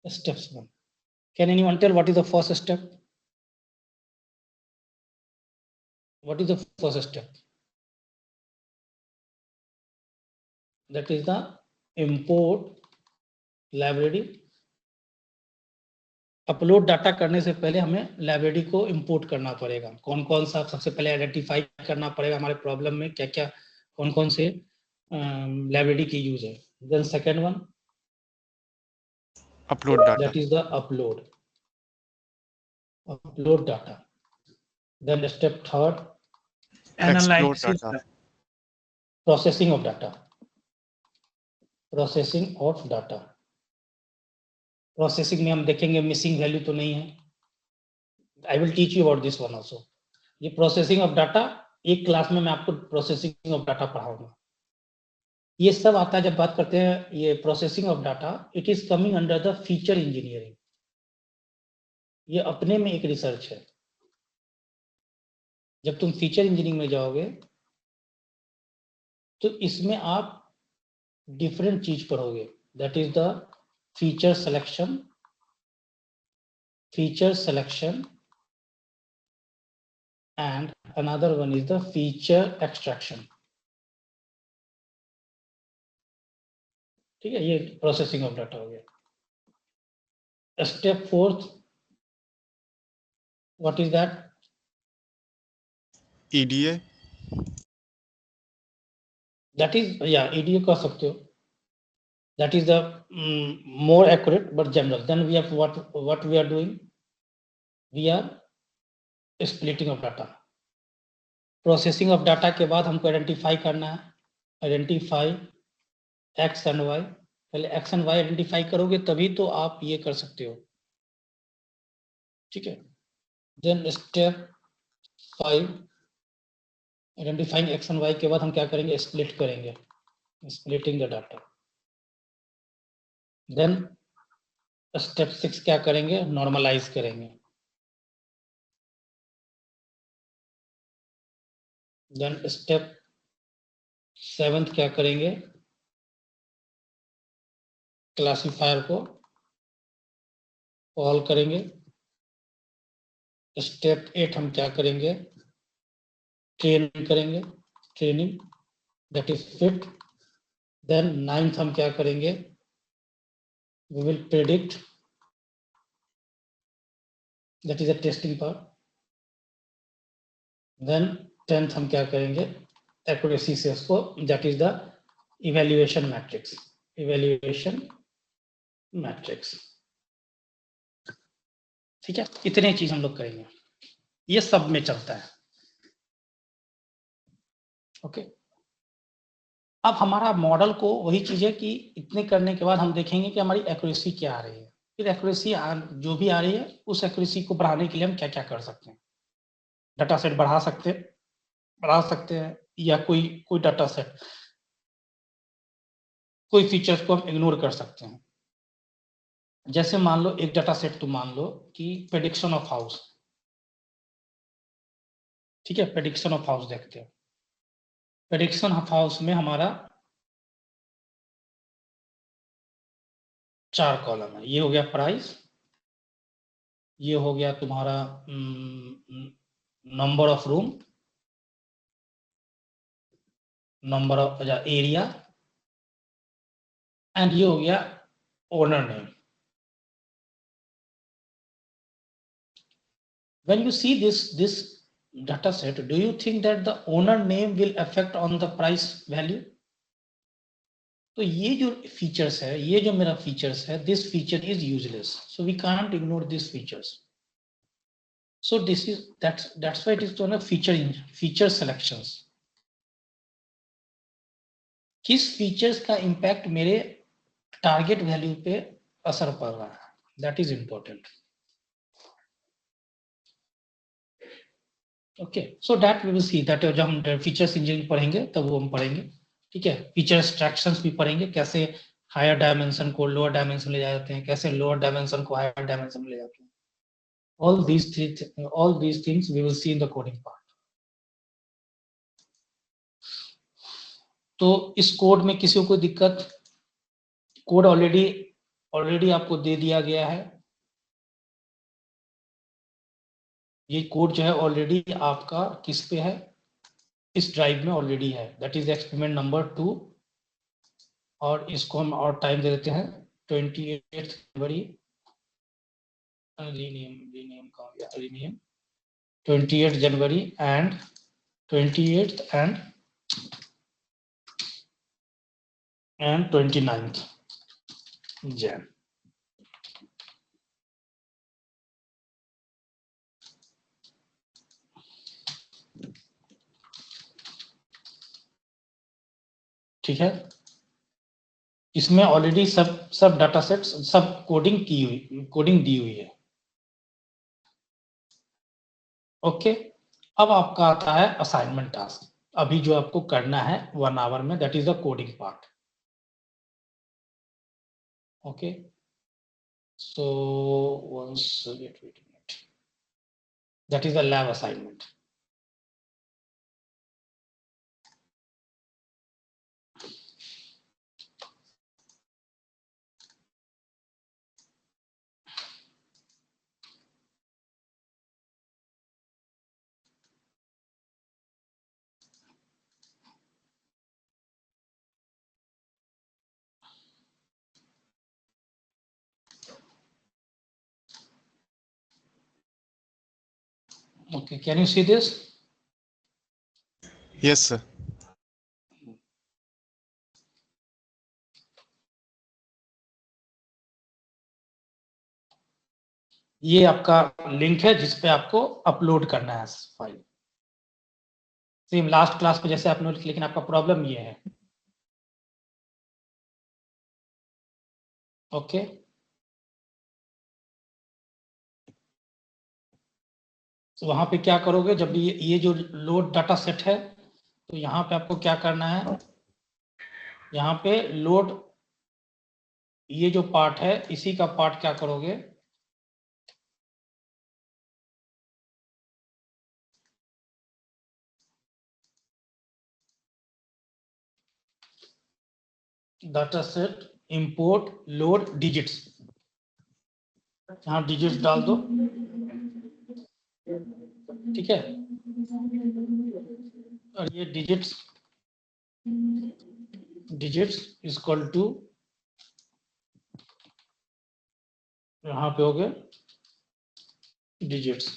steps 1। Can anyone tell what is the first step? What is the first step? That is the import library. Upload data करने से पहले हमें लाइब्रेरी को इंपोर्ट करना पड़ेगा। कौन कौन सा सबसे पहले आइडेंटिफाई करना पड़ेगा, हमारे प्रॉब्लम में क्या क्या कौन कौन से लाइब्रेरी की यूज है। Then second one, Upload data. that is the upload data. Then step third, Explore analysis. data. processing of data. Processing of data. Processing में हम देखेंगे मिसिंग वैल्यू तो नहीं है। I will teach you about this one also. ये processing of data, एक class में मैं आपको प्रोसेसिंग ऑफ डाटा पढ़ाऊंगा। ये सब आता है जब बात करते हैं ये processing of data, it is coming under the feature engineering. ये अपने में एक रिसर्च है। जब तुम फीचर इंजीनियरिंग में जाओगे तो इसमें आप डिफरेंट चीज पढ़ोगे, that is the feature selection, and another one is the feature extraction. ठीक है, ये प्रोसेसिंग ऑफ डाटा हो गया. Step fourth, what is that? EDA. That is, yeah, EDA कह सकते हो. That is the more accurate but general. Then we have what we are doing. We are splitting of data. Processing of data के बाद हमको identify करना है. Identify x and y. पहले x and y identify करोगे तभी तो आप ये कर सकते हो. ठीक है. Then step 5, identifying x and y के बाद हम क्या करेंगे? स्प्लिट करेंगे. Splitting the data. Then step 6 क्या करेंगे? नॉर्मलाइज करेंगे. देन स्टेप 7 क्या करेंगे? क्लासिफायर को कॉल करेंगे. स्टेप 8 हम क्या करेंगे? ट्रेन करेंगे. Training, that is fit. Then 9th हम क्या करेंगे? We will predict, that is a testing part. Then 10th हम क्या करेंगे? एक्यूरेसी से उसको, that is the evaluation matrix. Evaluation matrix. ठीक है, इतने चीज हम लोग करेंगे. ये सब में चलता है. ओके. अब हमारा मॉडल को वही चीज है कि इतने करने के बाद हम देखेंगे कि हमारी एक्यूरेसी क्या आ रही है. फिर एक्यूरेसी जो भी आ रही है उस एक्यूरेसी को बढ़ाने के लिए हम क्या क्या कर सकते हैं. डाटा सेट बढ़ा सकते हैं या कोई डाटा सेट, कोई फीचर्स को हम इग्नोर कर सकते हैं. जैसे मान लो एक डाटा सेट, तो मान लो कि प्रेडिक्शन ऑफ हाउस. ठीक है, प्रेडिक्शन ऑफ हाउस देखते हैं. प्रेडिक्शन ऑफ हाउस में हमारा 4 कॉलम है. ये हो गया प्राइस, ये हो गया तुम्हारा number of room, number of area, and ये हो गया owner name. When you see this data set, do you think that the owner name will affect on the price value? तो ये जो फीचर्स है, ये जो मेरा फीचर्स है, this feature is useless, so we can't ignore this features. So this is that's why it is called feature selections. किस features का इंपैक्ट मेरे टारगेट वैल्यू पे असर पड़ रहा है, that is important. Okay, so that we will see that. जब हम फीचर्स इंजीनियरिंग पढ़ेंगे तब वो हम पढ़ेंगे. ठीक है, फीचर एक्सट्रैक्शंस भी पढ़ेंगे, कैसे हायर डायमेंशन को लोअर डायमेंशन ले जाते हैं, कैसे लोअर डायमेंशन को हायर डायमेंशन में ले जाते हैं. all these things we will see in the coding part. तो इस कोड में किसी को कोई दिक्कत? कोड ऑलरेडी आपको दे दिया गया है. ये कोड जो है ऑलरेडी आपका किस पे है? इस ड्राइव में ऑलरेडी है, दैट इज एक्सपेरिमेंट नंबर 2. और इसको हम और टाइम दे देते हैं 28 जनवरी. रीनेम 28 जनवरी and 28th and 29th Jan. ठीक है, इसमें ऑलरेडी सब डाटा सेट्स, सब कोडिंग दी हुई है. ओके, अब आपका आता है असाइनमेंट टास्क. अभी जो आपको करना है 1 आवर में, that is the coding part. Okay, so once wait a minute, that is the lab assignment. Okay, can you see this? Yes, sir. ये आपका लिंक है जिस पे आपको अपलोड करना है फाइल, सेम लास्ट क्लास पे जैसे अपलोड, लेकिन आपका प्रॉब्लम ये है। ओके, तो वहां पे क्या करोगे, जब ये जो लोड डाटा सेट है, तो यहाँ पे आपको क्या करना है, यहाँ पे लोड, ये जो पार्ट है इसी का पार्ट क्या करोगे, data set import load digits, यहाँ डिजिट्स डाल दो, ठीक है। और ये डिजिट्स इज इक्वल टू, यहाँ पे हो गए डिजिट्स,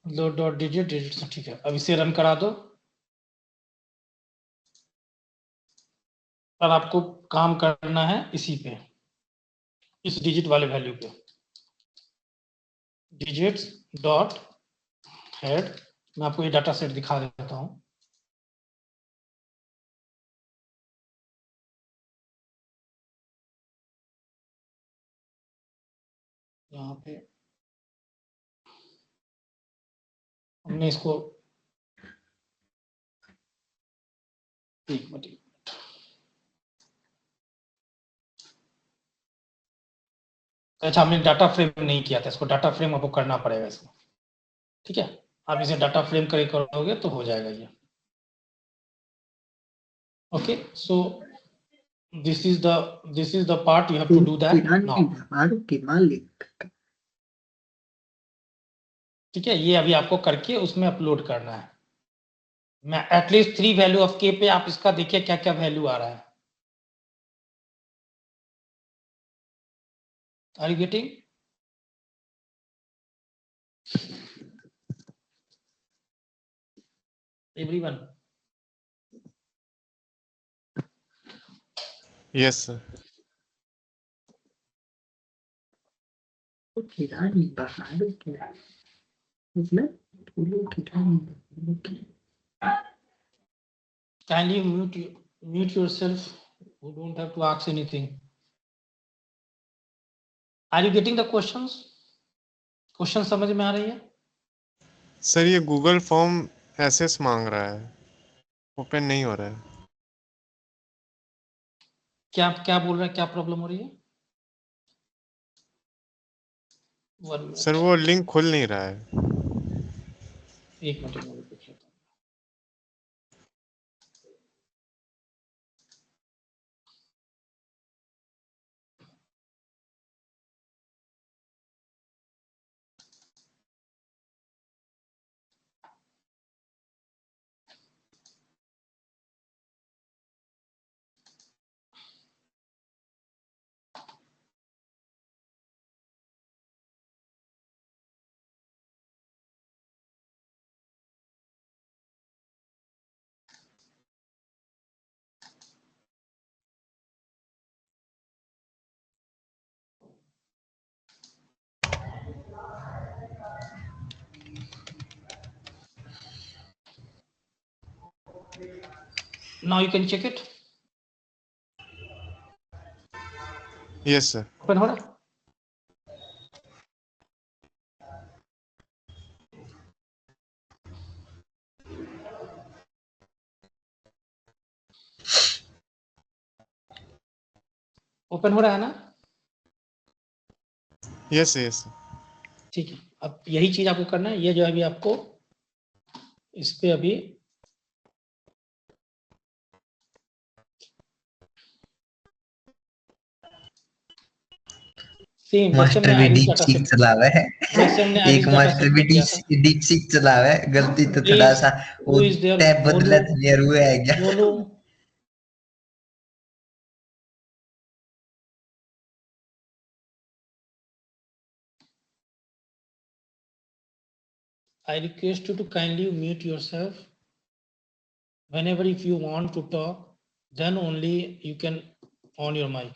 लोड डॉट डिजिट्स, ठीक है। अब इसे रन करा दो, और आपको काम करना है इसी पे, इस डिजिट वाले वैल्यू पे, डिजिट्स डॉट हेड। मैं आपको ये डाटा सेट दिखा देता हूँ। यहाँ पे हमने इसको, एक मिनट, अच्छा हमने डाटा फ्रेम नहीं किया था, इसको डाटा फ्रेम आपको करना पड़ेगा इसको, ठीक है। आप इसे डाटा फ्रेम करोगे तो हो जाएगा ये। Okay, so this is the part you have to do that now, ठीक है। ये अभी आपको करके उसमें अपलोड करना है। मैं एटलीस्ट 3 वैल्यू ऑफ के पे आप इसका देखिए क्या क्या वैल्यू आ रहा है। Are you getting? Everyone? Yes, sir. Kindly mute yourself. You don't have to ask anything. Are you getting the questions? Question समझ में आ रही है? सर ये गूगल फॉर्म एसेस मांग रहा है, ओपन नहीं हो रहा है। क्या क्या बोल रहा है, क्या प्रॉब्लम हो रही है? सर वो लिंक खुल नहीं रहा है। एक मिनट में पूछ लेता हूं। Now you can check it. Yes sir. Open हो रहा है? ओपन हो रहा है ना? Yes yes. ठीक है, अब यही चीज आपको करना है। ये जो अभी आपको इस पे अभी सेम जैसे मास्टर हमने भी Iris deep data seek set, चला हुआ है। जैसे हमने आईरिस एक डाटा मास्टर सेट भी में किया था। डीप सीक चला हुआ है, गलती तो थोड़ा प्लीज, सा हु वो इज देयर? टैब बदला था, नहीं हुआ है क्या? Monu, I request you to kindly mute yourself. Whenever if you want to talk, then only you can on your mic.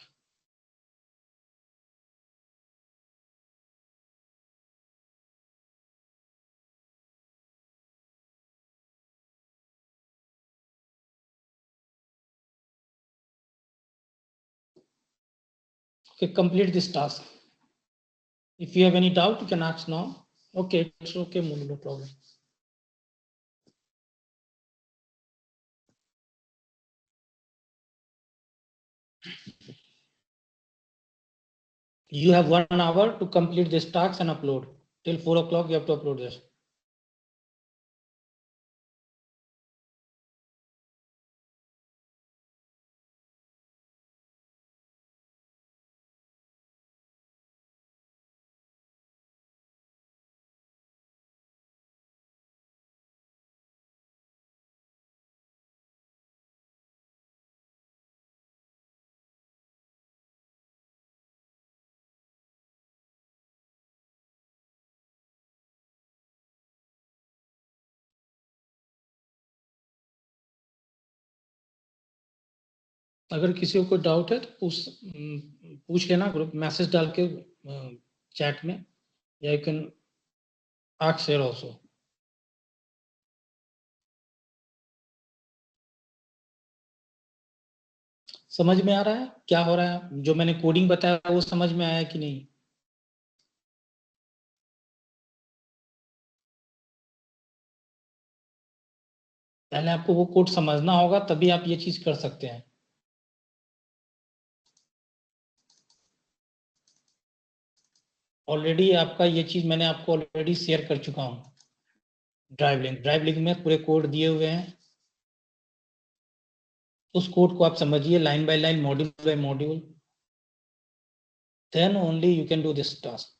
Okay, complete this task. If you have any doubt, you can ask now. Okay, it's okay, Monu, no problem. You have 1 hour to complete this task and upload. Till 4 o'clock, you have to upload this. अगर किसी को कोई doubt है तो पूछ लेना, group message डाल के चैट में, या you can ask share also. समझ में आ रहा है क्या हो रहा है? जो मैंने कोडिंग बताया वो समझ में आया कि नहीं? पहले आपको वो कोड समझना होगा, तभी आप ये चीज कर सकते हैं. ऑलरेडी आपका ये चीज मैंने आपको ऑलरेडी शेयर कर चुका हूं. ड्राइव लिंक में पूरे कोड दिए हुए हैं. उस कोड को आप समझिए line by line, module by module. Then only you can do this task.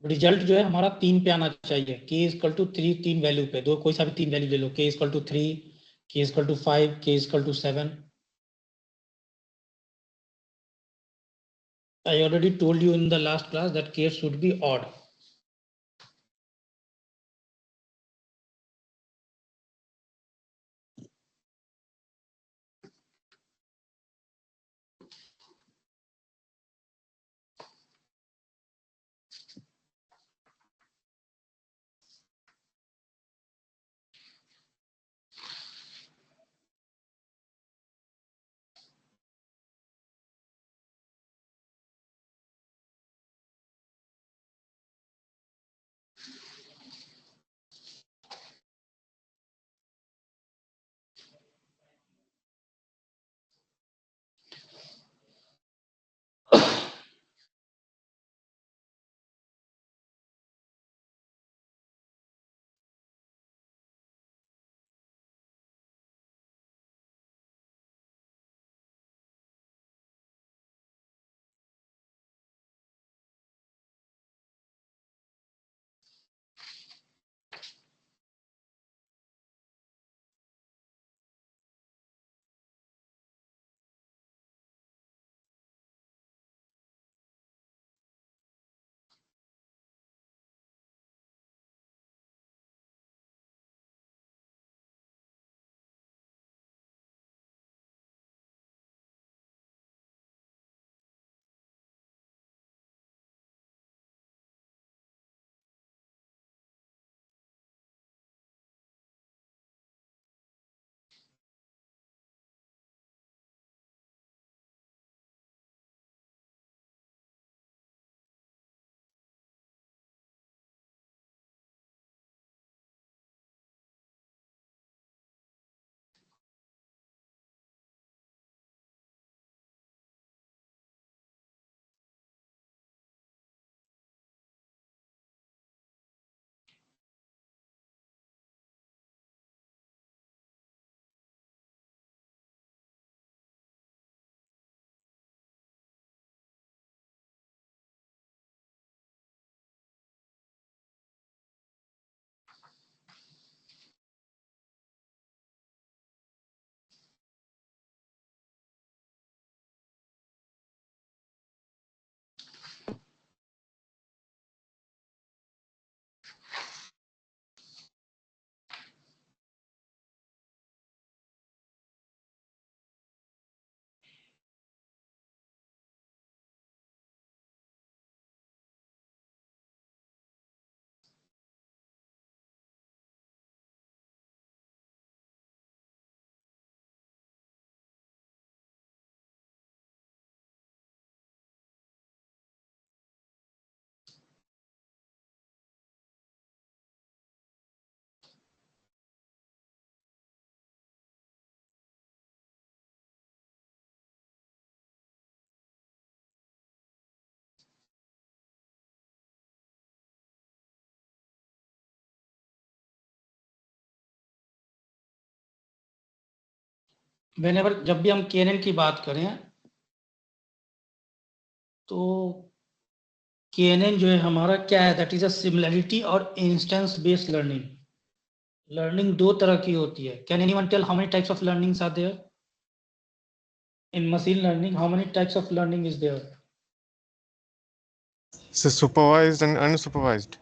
Result जो है हमारा 3 पे आना चाहिए. k इक्वल टू 3, 3 वैल्यू पे. दो कोई सा भी 3 वैल्यू ले लो. k equal to 3, k equal to 5, k equal to 7. I already told you in the last class that k should be odd. whenever जब भी हम KNN की बात करें तो KNN जो है हमारा क्या है, दैट इज अ सिमिलरिटी और इंस्टेंस बेस्ड लर्निंग। लर्निंग दो तरह की होती है। Can anyone tell how many types of learnings are there in machine learning? How many types of learning is there? So supervised and unsupervised.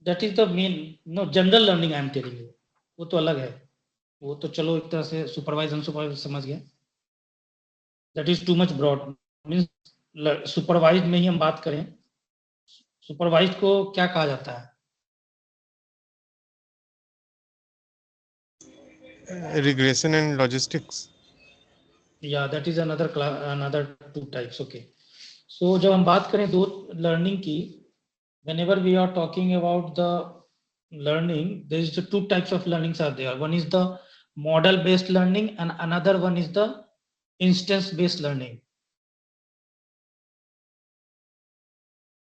That is the main, no, general learning I am telling you, वो तो अलग है। वो तो चलो एक तरह से सुपरवाइज अनसुपरवाइज समझ गए, that is too much broad. Means supervise में ही हम बात करें, सुपरवाइज को क्या कहा जाता है? Regression and logistics. या that is another another two types. Okay, so जब हम बात करें दो लर्निंग की, whenever we are talking about the learning, there is the two types of learnings are there. One is the model based learning and another one is the instance based learning.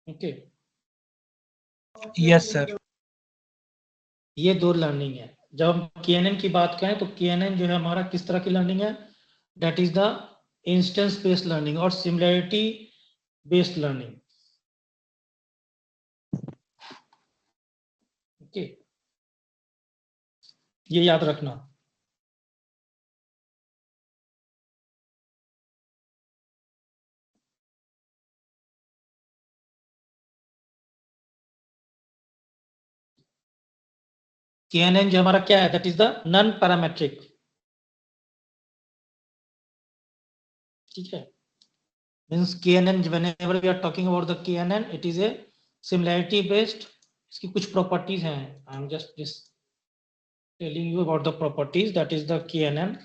Okay, yes sir. ये दो learning है। जब हम KNN की बात करें तो KNN जो है हमारा किस तरह की लर्निंग है? That is the instance based learning और सिमिलरिटी बेस्ड लर्निंग। ओके, ये याद रखना। KNN जो हमारा क्या है? That is the non parametric. ठीक है, means KNN, whenever we are talking about the KNN, it is a similarity based। इसकी कुछ प्रॉपर्टीज हैं, I am just telling you about the properties, that is the KNN।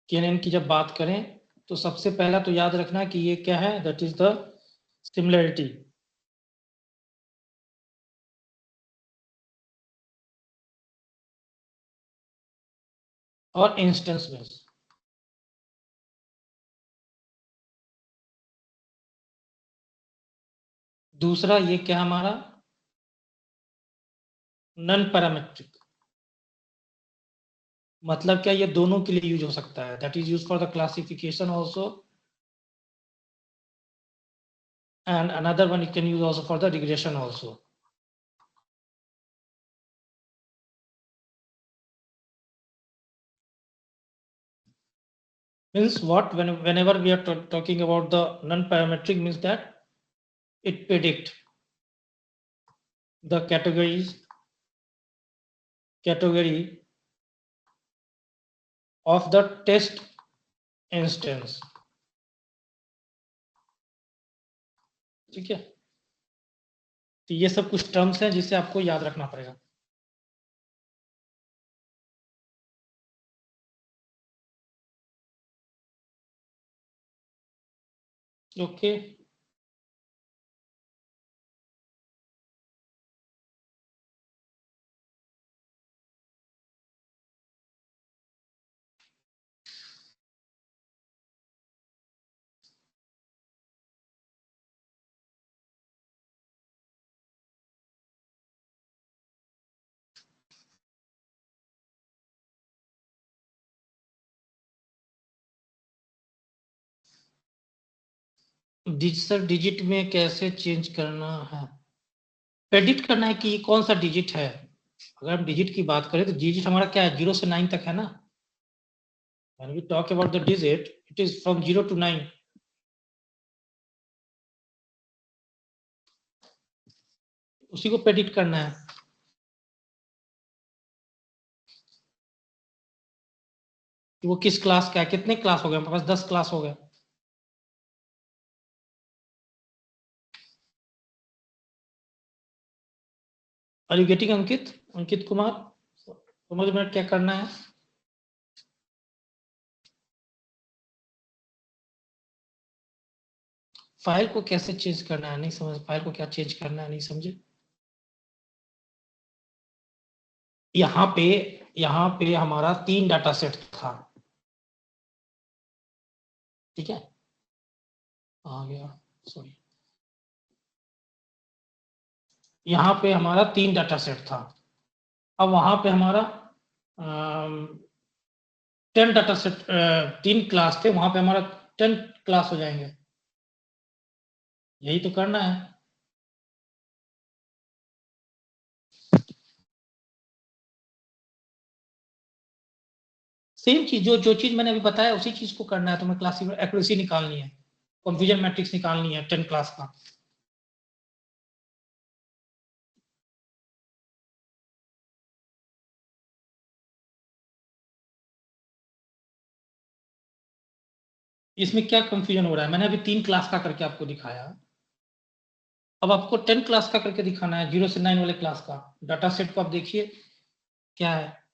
KNN की जब बात करें तो सबसे पहला तो याद रखना कि ये क्या है, दैट इज द सिमिलरिटी। और इंस्टेंस बेस्ड। दूसरा ये क्या हमारा? Non parametric. मतलब क्या, ये दोनों के लिए यूज हो सकता है, that is use for the classification also, and another one you can use also for the regression also। Means what? Whenever we are talking about the non-parametric, means that it predict the category of the test instance। ठीक है, तो ये सब कुछ terms हैं जिसे आपको याद रखना पड़ेगा। ओके, सर डिजिट में कैसे चेंज करना है? प्रेडिक्ट करना है कि ये कौन सा डिजिट है। अगर हम डिजिट की बात करें तो डिजिट हमारा क्या है? 0 से 9 तक है ना। When we talk about the digit, it is from 0 to 9। उसी को प्रेडिक्ट करना है कि वो किस क्लास का है। कितने क्लास हो गए हमारे पास? 10 क्लास हो गए। आर यू गेटिंग अंकित? अंकित कुमार, समझ में क्या करना है? फाइल को कैसे चेंज करना है नहीं समझ, फाइल को क्या चेंज करना है नहीं समझे? यहाँ पे हमारा 3 डाटा सेट था, ठीक है, आ गया, सॉरी, यहाँ पे हमारा 3 डाटा सेट था। अब वहां पे हमारा 10 डाटा सेट, 3 क्लास थे, वहां पे हमारा 10 क्लास हो जाएंगे, यही तो करना है। सेम चीज, जो चीज मैंने अभी बताया उसी चीज को करना है, तो मैं क्लासिफाई एक्यूरेसी निकालनी है, कंफ्यूजन मैट्रिक्स निकालनी है 10 क्लास का। इसमें क्या कंफ्यूजन हो रहा है, मैंने अभी 3 क्लास का करके आपको दिखाया, अब आपको 10 क्लास का करके दिखाना है, 0 से 9 वाले क्लास का। डाटा सेट को आप देखिए क्या है,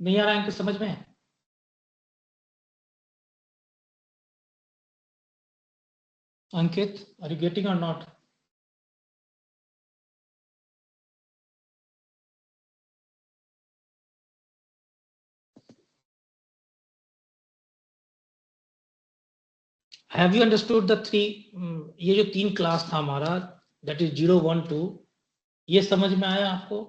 नहीं आ रहा है इनको समझ में? अंकित, आर यू गेटिंग और not? Have you understood the 3, ये जो 3 क्लास था हमारा, दैट इज 0 1 2, ये समझ में आया आपको?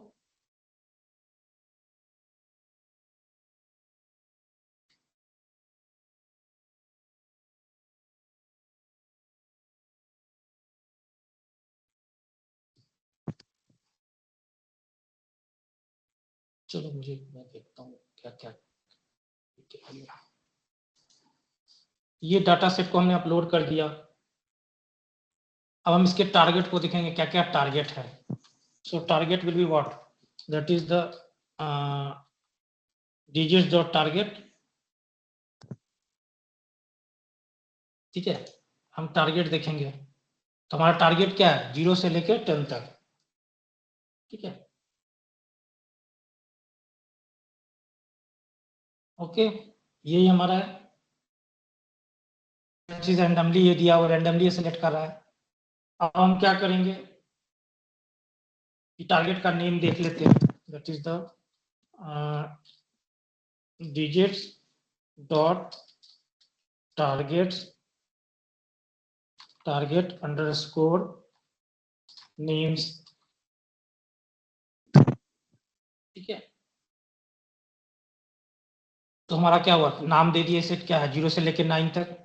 चलो मुझे, मैं देखता हूँ क्या क्या, ये डाटा सेट को हमने अपलोड कर दिया। अब हम इसके टारगेट को देखेंगे, क्या क्या टारगेट है। सो target will be what, that is the digits dot target, ठीक है, हम टारगेट देखेंगे, तो हमारा टारगेट क्या है, 0 से लेकर 10 तक, ठीक है, ओके, यही हमारा है। चीज रैंडमली ये दिया हुआ, रैंडमली सेलेक्ट कर रहा है। अब हम क्या करेंगे, टारगेट का नेम देख लेते हैं, that is the digits dot target underscore names, ठीक है, तो हमारा क्या हुआ, नाम दे दिए, सेट क्या है 0 से लेकर 9 तक।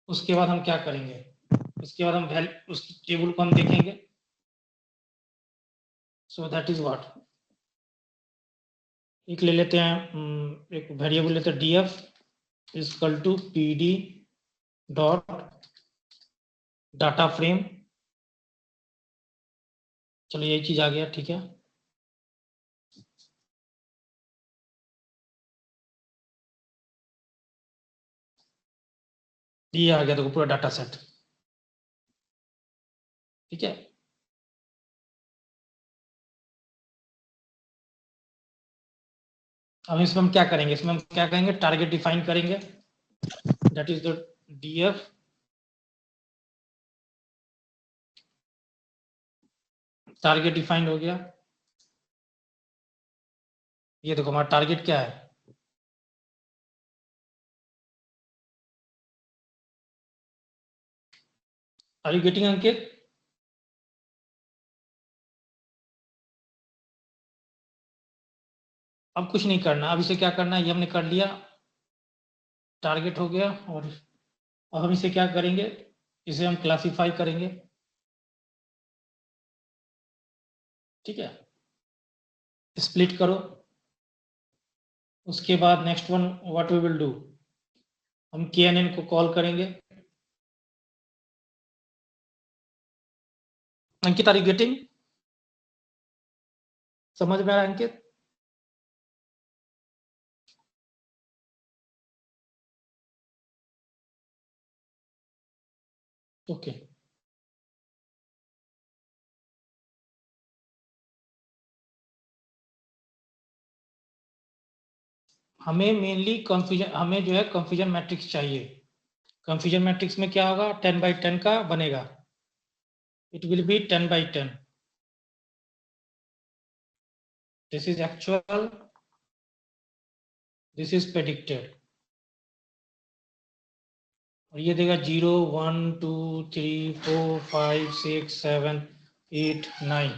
उसके बाद हम क्या करेंगे, उसके बाद हम उस टेबल को हम देखेंगे, सो दैट इज व्हाट, एक ले लेते हैं, एक वेरिएबल लेते हैं df equal to pd dot data frame, चलो यही चीज आ गया, ठीक है, ये आ गया देखो पूरा डाटा सेट, ठीक है। अब इसमें हम क्या करेंगे, इसमें हम क्या करेंगे, टारगेट डिफाइन करेंगे, that is the df target defined हो गया। ये देखो हमारा टारगेट क्या है, आर यू गेटिंग अंकित? अब कुछ नहीं करना, अब इसे क्या करना है, ये हमने कर लिया, टारगेट हो गया, और अब हम इसे क्या करेंगे, इसे हम क्लासिफाई करेंगे, ठीक है, स्प्लिट करो। उसके बाद next one what we will do, हम knn को कॉल करेंगे। अंकित, आर यू गेटिंग, समझ में आ रहा है अंकित? ओके, हमें मेनली कंफ्यूजन, हमें जो है कंफ्यूजन मैट्रिक्स चाहिए। कंफ्यूजन मैट्रिक्स में क्या होगा, 10x10 का बनेगा, it will B 10x10। This is actual, this is predicted, और ये देगा 0 1 2 3 4 5 6 7 8 9।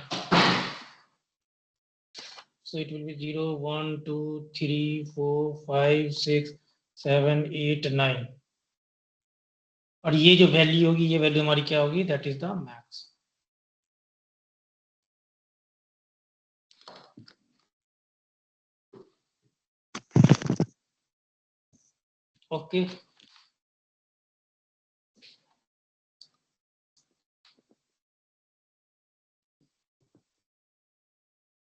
So it will be 0 1 2 3 4 5 6 7 8 9, और ये जो वैल्यू होगी, ये वैल्यू हमारी क्या होगी, that is the max. Okay,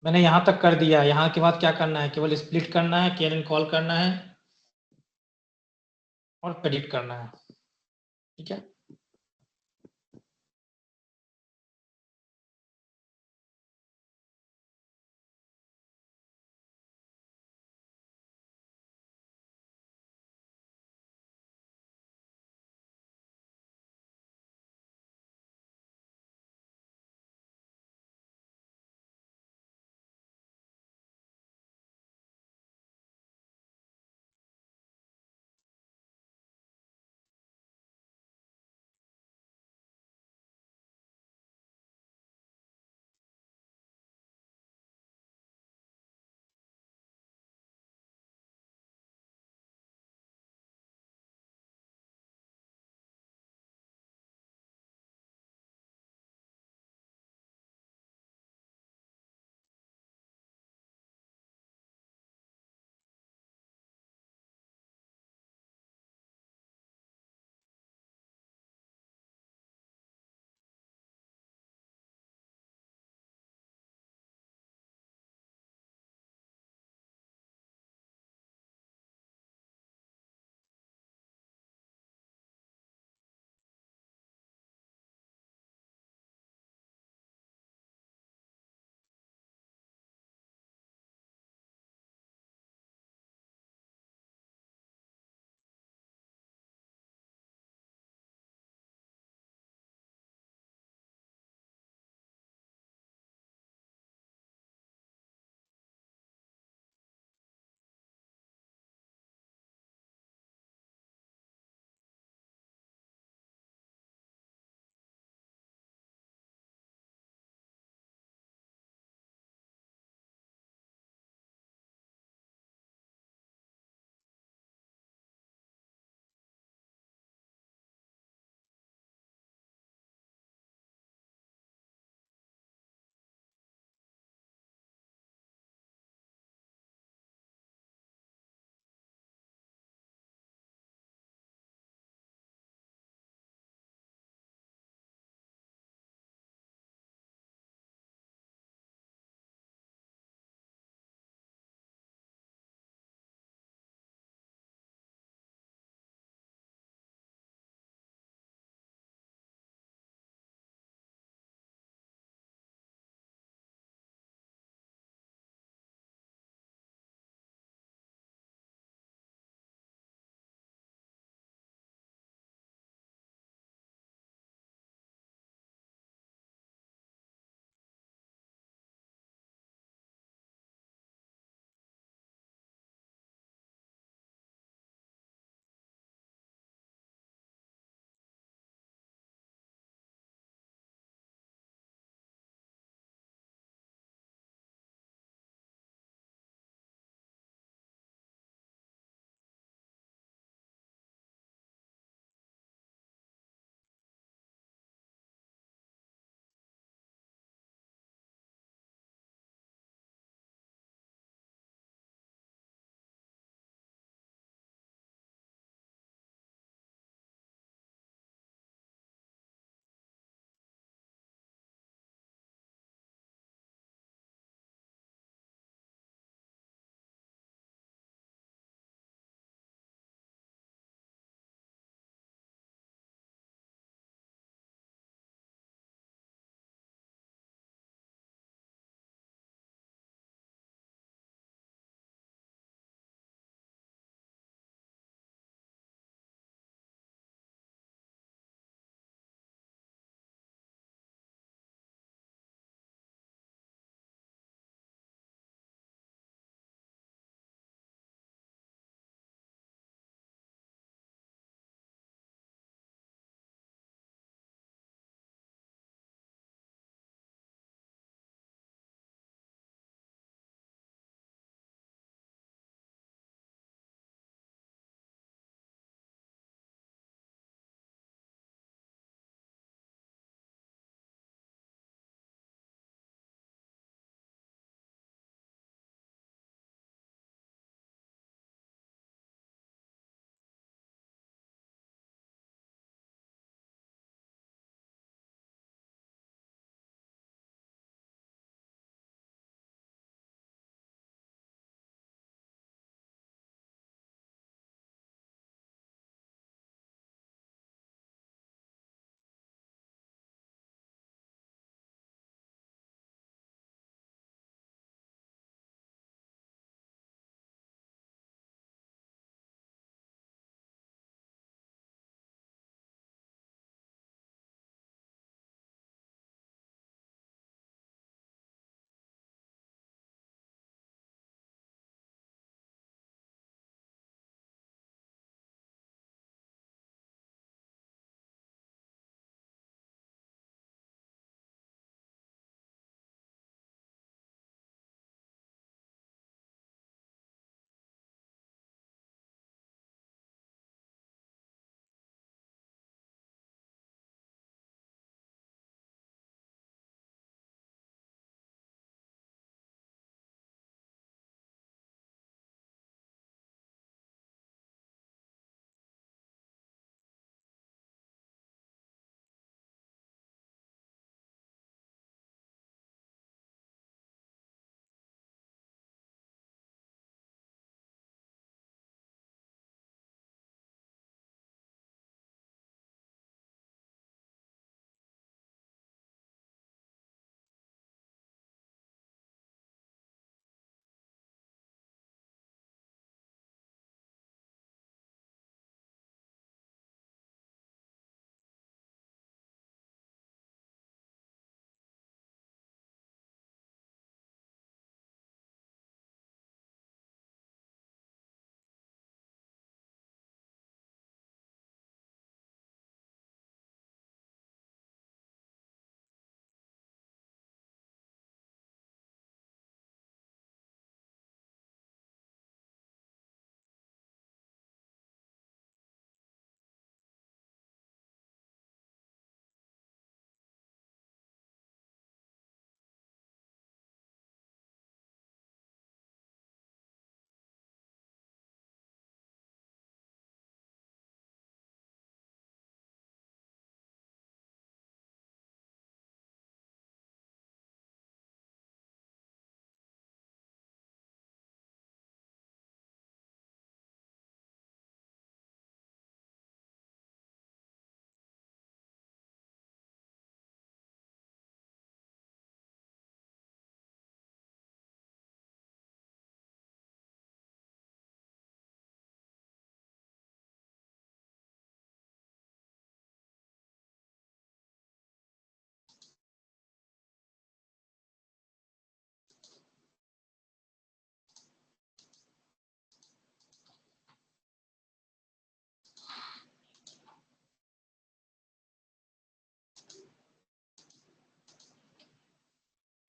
मैंने यहां तक कर दिया। यहां के बाद क्या करना है, केवल स्प्लिट करना है, केएनएन कॉल करना है और प्रेडिक्ट करना है। ठीक है,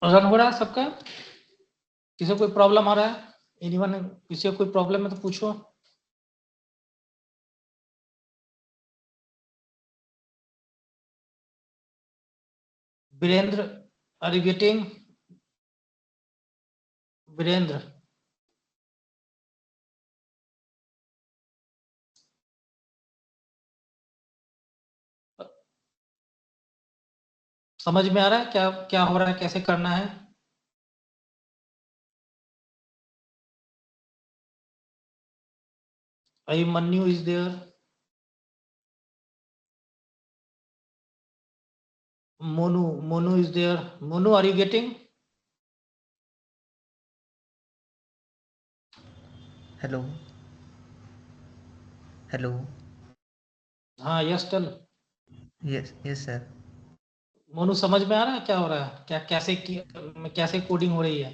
रन हो रहा है सबका? किसी को कोई प्रॉब्लम आ रहा है? एनीवन, किसी को कोई प्रॉब्लम है तो पूछो। Virendra, are you getting? Virendra, समझ में आ रहा है क्या क्या हो रहा है, कैसे करना है? Manu is there. Monu is there. Monu, are you getting? Hello hello हाँ, yes tell. Yes yes sir. Monu, समझ में आ रहा है क्या हो रहा है, क्या कैसे कोडिंग हो रही है?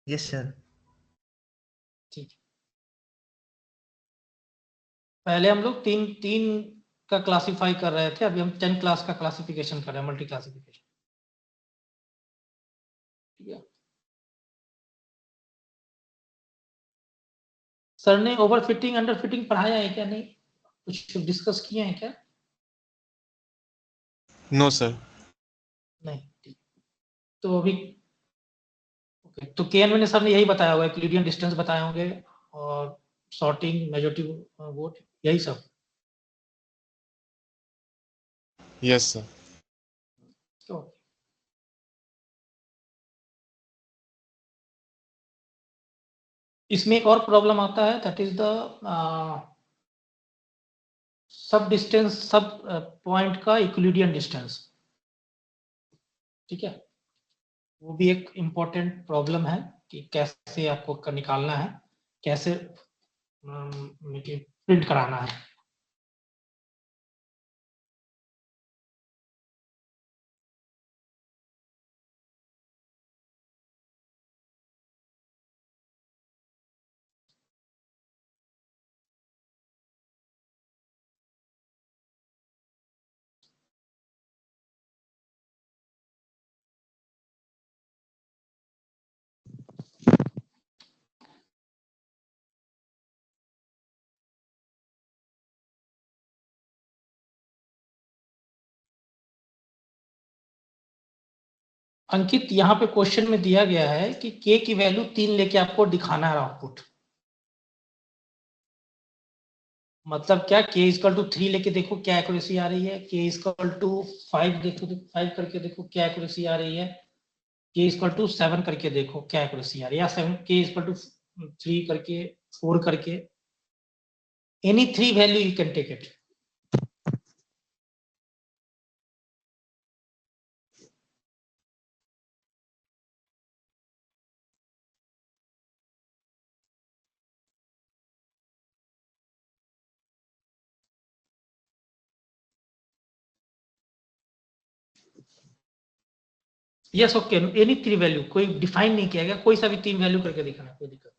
Yes sir. ठीक है। पहले हम लोग तीन तीन का क्लासिफाई कर रहे थे, अभी हम 10 क्लास का क्लासिफिकेशन कर रहे हैं, मल्टी क्लासिफिकेशन। ठीक है। सर ने ओवर फिटिंग अंडर फिटिंग पढ़ाया है क्या? नहीं, कुछ डिस्कस किए हैं क्या? No sir. नहीं, ठीक। तो अभी ओके, तो केएनवी ने सर ने यही बताया होगा, यूक्लिडियन डिस्टेंस बताए होंगे और सॉर्टिंग, मेजॉरिटी वोट, यही सब। Yes sir. तो इसमें एक और प्रॉब्लम आता है, that is the sub distance, सब पॉइंट का इक्विलिडियन डिस्टेंस। ठीक है, वो भी एक इम्पोर्टेंट प्रॉब्लम है कि कैसे आपको निकालना है, कैसे प्रिंट कराना है। अंकित, यहाँ पे क्वेश्चन में दिया गया है कि के की वैल्यू 3 लेके आपको दिखाना है आउटपुट। मतलब क्या, के इजकल टू 3 लेके देखो क्या एक्यूरेसी आ रही है, के इजकल टू 5 देखो, 5 करके देखो क्या एक्यूरेसी आ रही है, के इजकल टू 7 करके देखो क्या एक्यूरेसी आ रही है, या 7 के इजकल टू 3 करके, 4 करके, any 3 value you can take it. Yes, okay, any 3 value, कोई डिफाइन नहीं किया गया, कोई सा भी 3 वैल्यू करके दिखाना, कोई दिक्कत नहीं।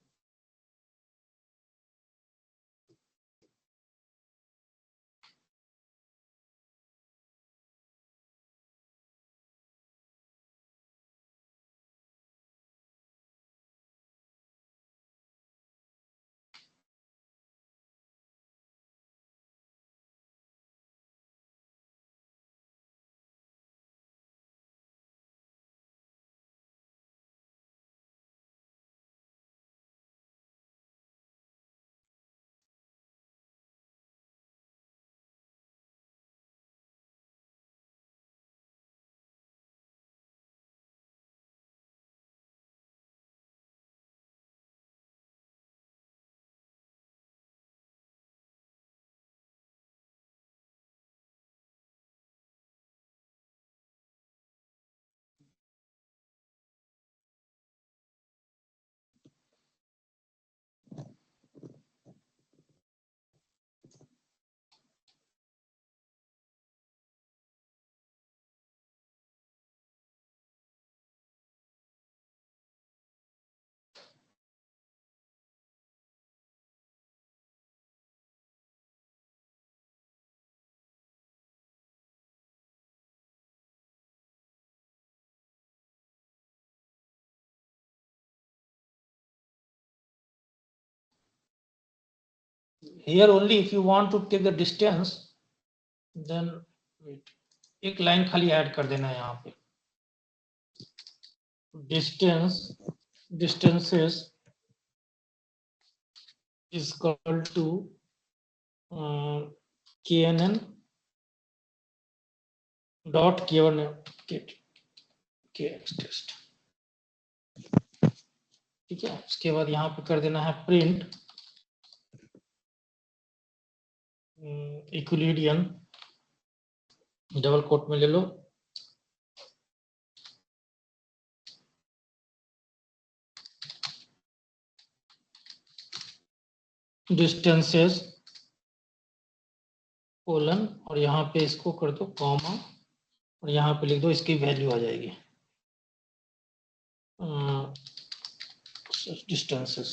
Here only if you want to take the distance, then wait, एक लाइन खाली ऐड कर देना है यहाँ पे, distances is equal to knn dot k1 kx test, ठीक है। उसके बाद यहाँ पे कर देना है प्रिंट इक्विलिडियन, डबल कोट में ले लो, डिस्टेंसेस कोलन, और यहाँ पे इसको कर दो कॉमा, और यहाँ पे लिख दो इसकी वैल्यू आ जाएगी डिस्टेंसेस,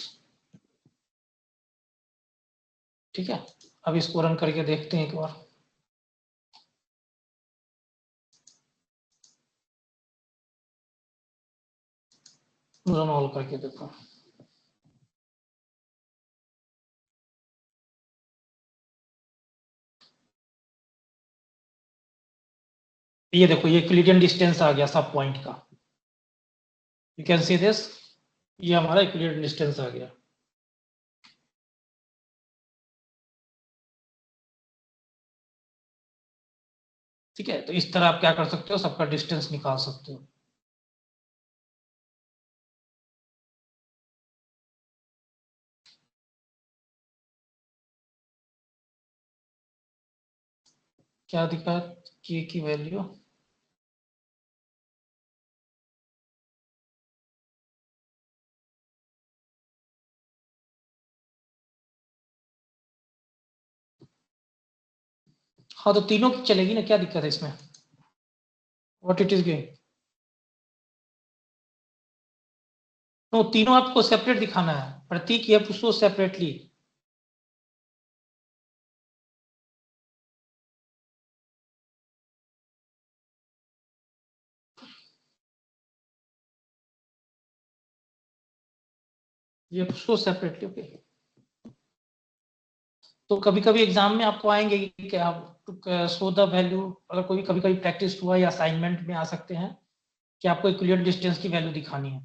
ठीक है। अब इसको रन करके देखते हैं एक बार। रन ऑल करके देखो, ये देखो ये इक्विलिडियन डिस्टेंस आ गया सब पॉइंट का, यू कैन सी दिस, ये हमारा इक्विलिडियन डिस्टेंस आ गया। ठीक है, तो इस तरह आप क्या कर सकते हो, सबका डिस्टेंस निकाल सकते हो। क्या दिखा के की वैल्यू, हाँ तो तीनों की चलेगी ना, क्या दिक्कत है इसमें, what it is going, no तीनों आपको सेपरेट दिखाना है, प्रतीक ये पुष्पो सेपरेटली, ये पुष्पो सेपरेटली, ओके। तो कभी कभी एग्जाम में आपको आएंगे कि आप शो द वैल्यू, अगर कोई कभी कभी प्रैक्टिस हुआ या असाइनमेंट में आ सकते हैं कि आपको इक्विलिडियन डिस्टेंस की वैल्यू दिखानी है।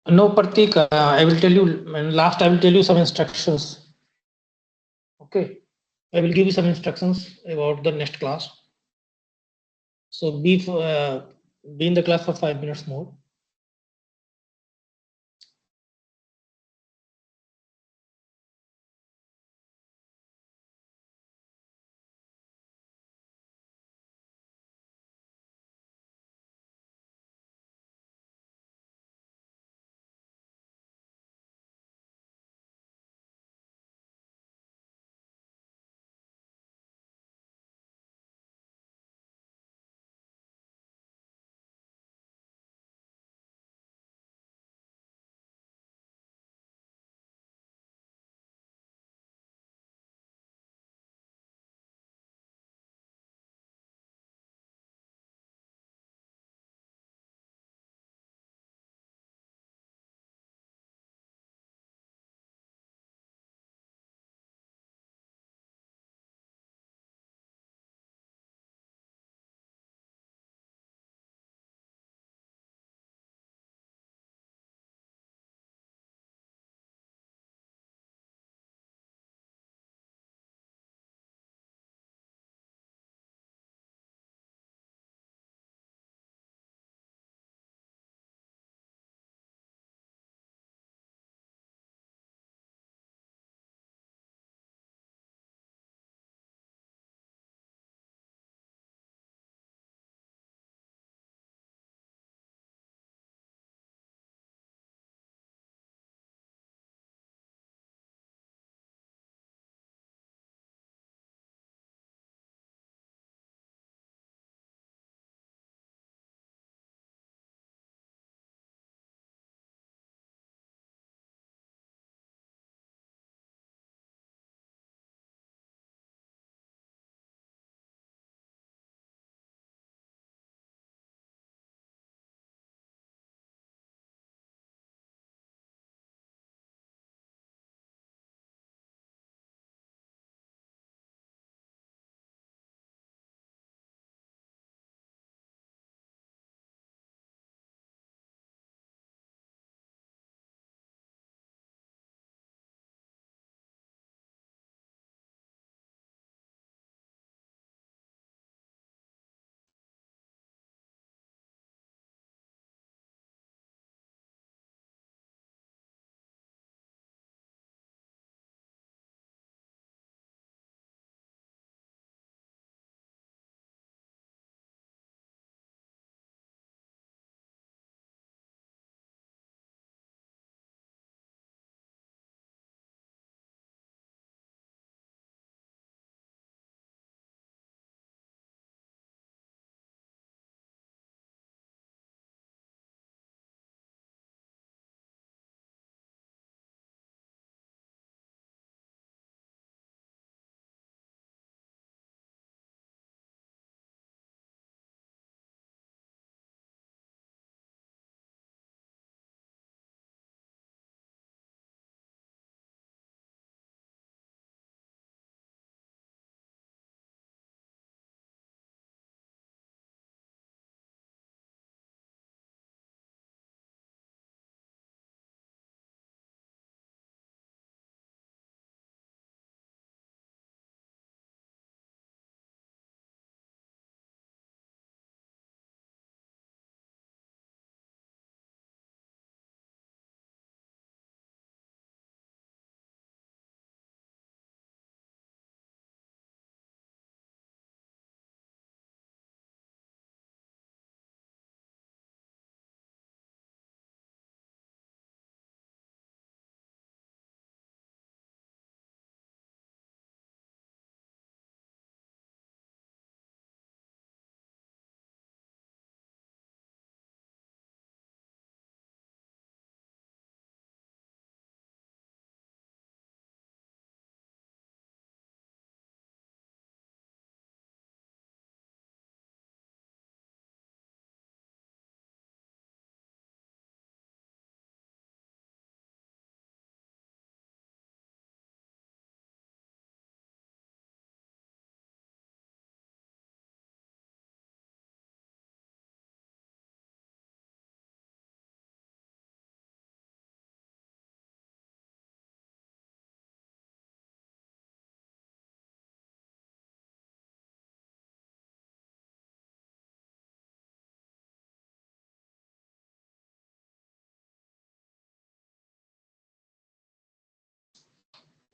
No, Pratik, I will tell you, last I will tell you some instructions. Okay. I will give you some instructions about the next class. So be in the class for 5 minutes more.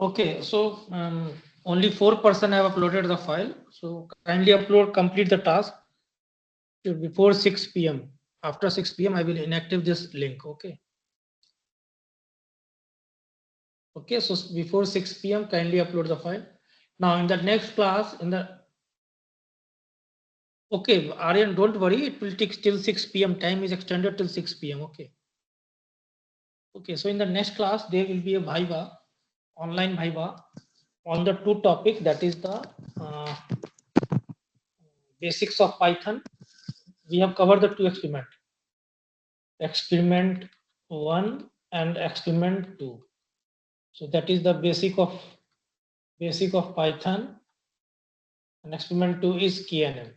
Okay, so only 4% have uploaded the file. So kindly upload, complete the task before 6 p.m. After 6 p.m. I will inactive this link. Okay. Okay, so before 6 p.m. kindly upload the file. Now in the next class, okay, Aryan, don't worry, it will take till 6 p.m. Time is extended till 6 p.m. Okay. Okay, so in the next class, there will be a Viva, online Viva on the two topics, that is the basics of Python. We have covered the two experiment, experiment 1 and experiment 2. So that is the basic of Python, and experiment 2 is KNN.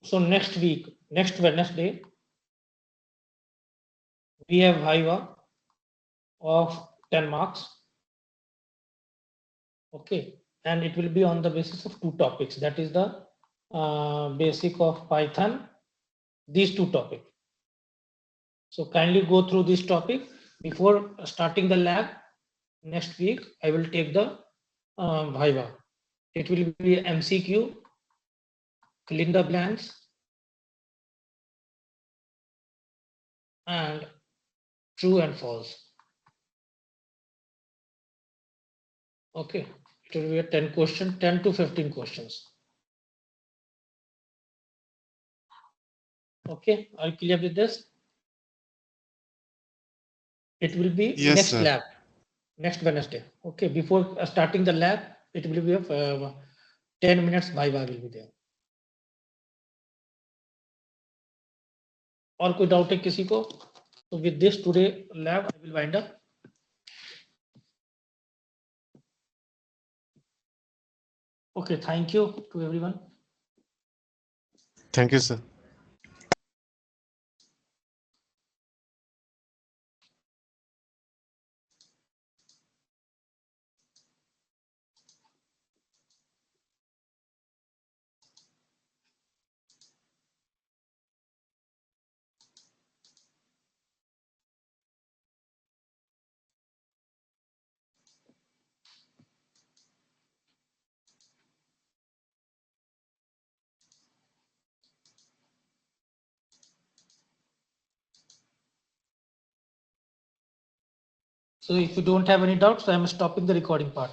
So next week, next Wednesday, we have Viva of 10 marks. Okay, and it will be on the basis of two topics, that is the basic of Python, these two topics. So kindly go through this topic before starting the lab. Next week I will take the Viva. It will be MCQ, fill in the blanks, and true and false. Okay, it will be a 10 question, 10 to 15 questions. Okay, are you clear with this? It will be Yes, next sir. lab, next Wednesday. Okay, before starting the lab, it will be 10 minutes Viva will be there. और कोई doubt है किसी को? So with this today lab I will wind up. Okay, thank you to everyone. Thank you, sir. So if you don't have any doubts, I am stopping the recording part.